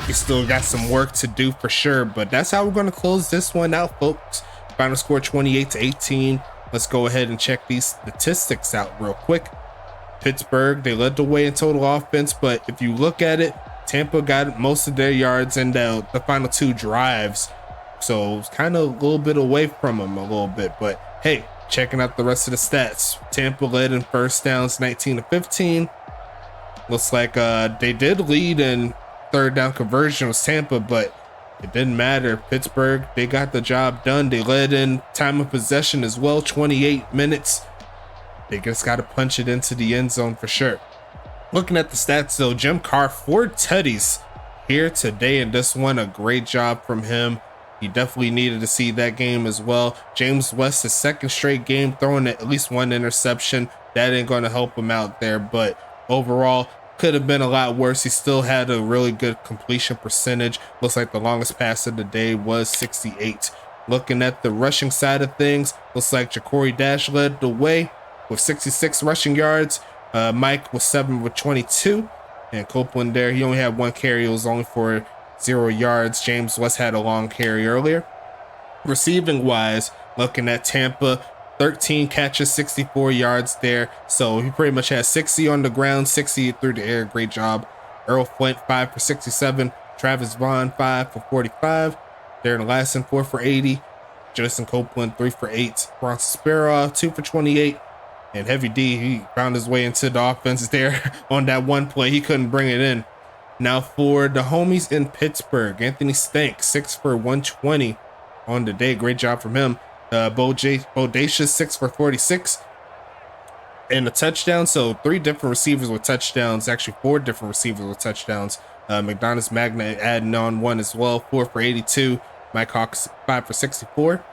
we still got some work to do for sure, but that's how we're going to close this one out, folks. Final score 28-18. Let's go ahead and check these statistics out real quick. Pittsburgh, they led the way in total offense, but if you look at it, Tampa got most of their yards in the final 2 drives, so it's kind of a little bit away from them a little bit. But hey, checking out the rest of the stats, Tampa led in first downs 19-15. Looks like they did lead in third down conversion with Tampa, but it didn't matter. Pittsburgh, they got the job done. They led in time of possession as well, 28 minutes. They just got to punch it into the end zone for sure. Looking at the stats though, Jim Carr, 4 tutties here today, and this one, a great job from him. He definitely needed to see that game as well. James West, his 2nd straight game throwing at least 1 interception. That ain't going to help him out there, but overall, could have been a lot worse. He still had a really good completion percentage. Looks like the longest pass of the day was 68. Looking at the rushing side of things, looks like Ja'Cory Dash led the way with 66 rushing yards. Mike was 7 with 22, and Copeland there, he only had 1 carry. It was only for 0 yards. James West had a long carry earlier. Receiving wise, looking at Tampa, 13 catches, 64 yards there. So he pretty much had 60 on the ground, 60 through the air. Great job. Earl Flint, 5 for 67. Travis Vaughn, 5 for 45. Darren Lassen, 4 for 80. Justin Copeland, 3 for 8. Bronson Sparrow, 2 for 28. And Heavy D, he found his way into the offense there on that one play. He couldn't bring it in. Now for the homies in Pittsburgh, Anthony Stank, 6 for 120 on the day. Great job from him. Bodacious, 6 for 46 and a touchdown. So 3 different receivers with touchdowns. Actually 4 different receivers with touchdowns. McDonald's Magna adding on 1 as well. 4 for 82. Mike Hawks, 5 for 64.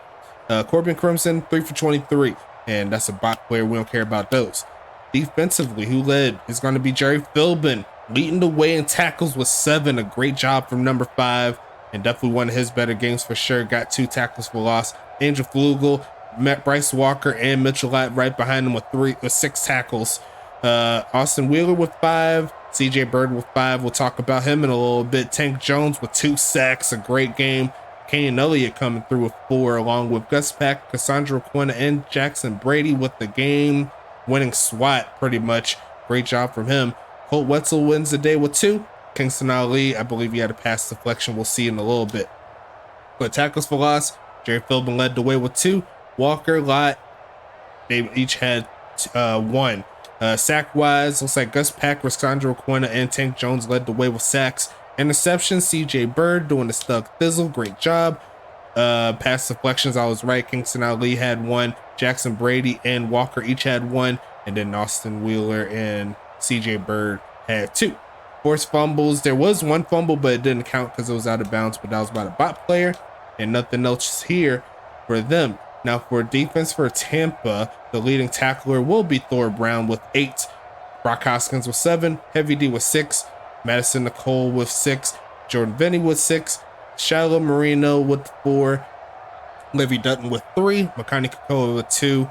Corbin Crimson, 3 for 23. And that's a bot player. We don't care about those. Defensively, who led is going to be Jerry Philbin, leading the way in tackles with 7. A great job from number 5, and definitely one of his better games for sure. Got 2 tackles for loss. Angel Flugel, Matt Bryce Walker, and Mitchell Lott right behind him with 6 tackles. Austin Wheeler with 5. CJ Bird with 5. We'll talk about him in a little bit. Tank Jones with 2 sacks. A great game. Kenyon Elliott coming through with 4, along with Gus Pack, Cassandra Quinn, and Jackson Brady with the game winning SWAT pretty much. Great job from him. Colt Wetzel wins the day with 2. Kingston Ali, I believe he had a pass deflection. We'll see in a little bit. But tackles for loss, Jerry Philbin led the way with 2. Walker, Lott, they each had 1. Sack wise, looks like Gus Pack, Cassandra Quinn, and Tank Jones led the way with sacks. Interception, CJ Bird doing the Stug Thizzle. Great job. Pass deflections, I was right. Kingston Ali had 1. Jackson Brady and Walker each had 1. And then Austin Wheeler and CJ Bird had 2. Forced fumbles. There was 1 fumble, but it didn't count because it was out of bounds. But that was by the bot player. And nothing else here for them. Now for defense for Tampa, the leading tackler will be Thor Brown with 8. Brock Hoskins with 7. Heavy D with 6. Madison Nicole with 6, Jordan Vinny with 6, Shiloh Marino with 4, Livy Dutton with 3, Makani Kakoa with 2,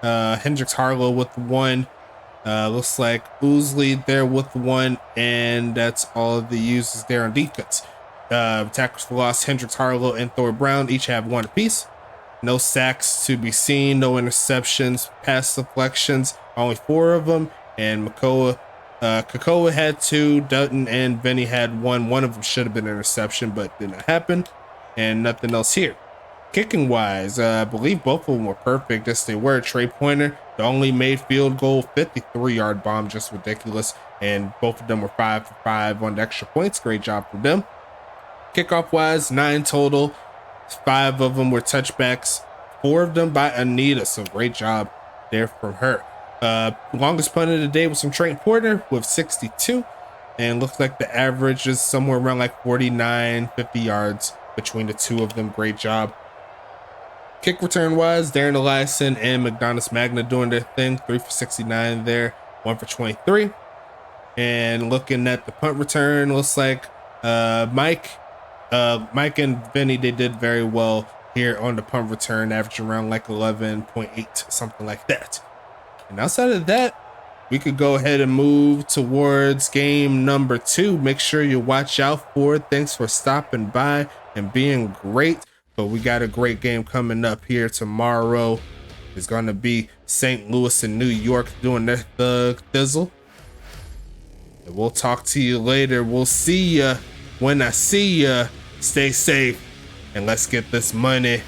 Hendricks Harlow with 1, looks like Oozley there with 1, and that's all of the uses there on defense. Tackles for loss, Hendricks Harlow and Thor Brown each have 1 apiece. No sacks to be seen, no interceptions, pass deflections, only 4 of them, and Kakoa had 2, Dutton and Vinny had 1. One of them should have been an interception, but did not happen. And nothing else here. Kicking wise, I believe both of them were perfect. Yes, they were. Trey Pointer, the only made field goal, 53-yard bomb, just ridiculous. And both of them were 5 for 5 on the extra points. Great job for them. Kickoff wise, 9 total. 5 of them were touchbacks. 4 of them by Anita. So great job there from her. Longest punt of the day was from Trent Porter with 62, and looks like the average is somewhere around like 49, 50 yards between the 2 of them. Great job. Kick return wise, Darren Eliason and McDonald's Magna doing their thing. 3 for 69 there, 1 for 23. And looking at the punt return, looks like Mike and Vinny, they did very well here on the punt return, averaging around like 11.8, something like that. And outside of that, we could go ahead and move towards game number 2. Make sure you watch out for it. Thanks for stopping by and being great. But we got a great game coming up here tomorrow. It's going to be St. Louis and New York doing their Thug Thizzle. And we'll talk to you later. We'll see ya when I see ya. Stay safe and let's get this money.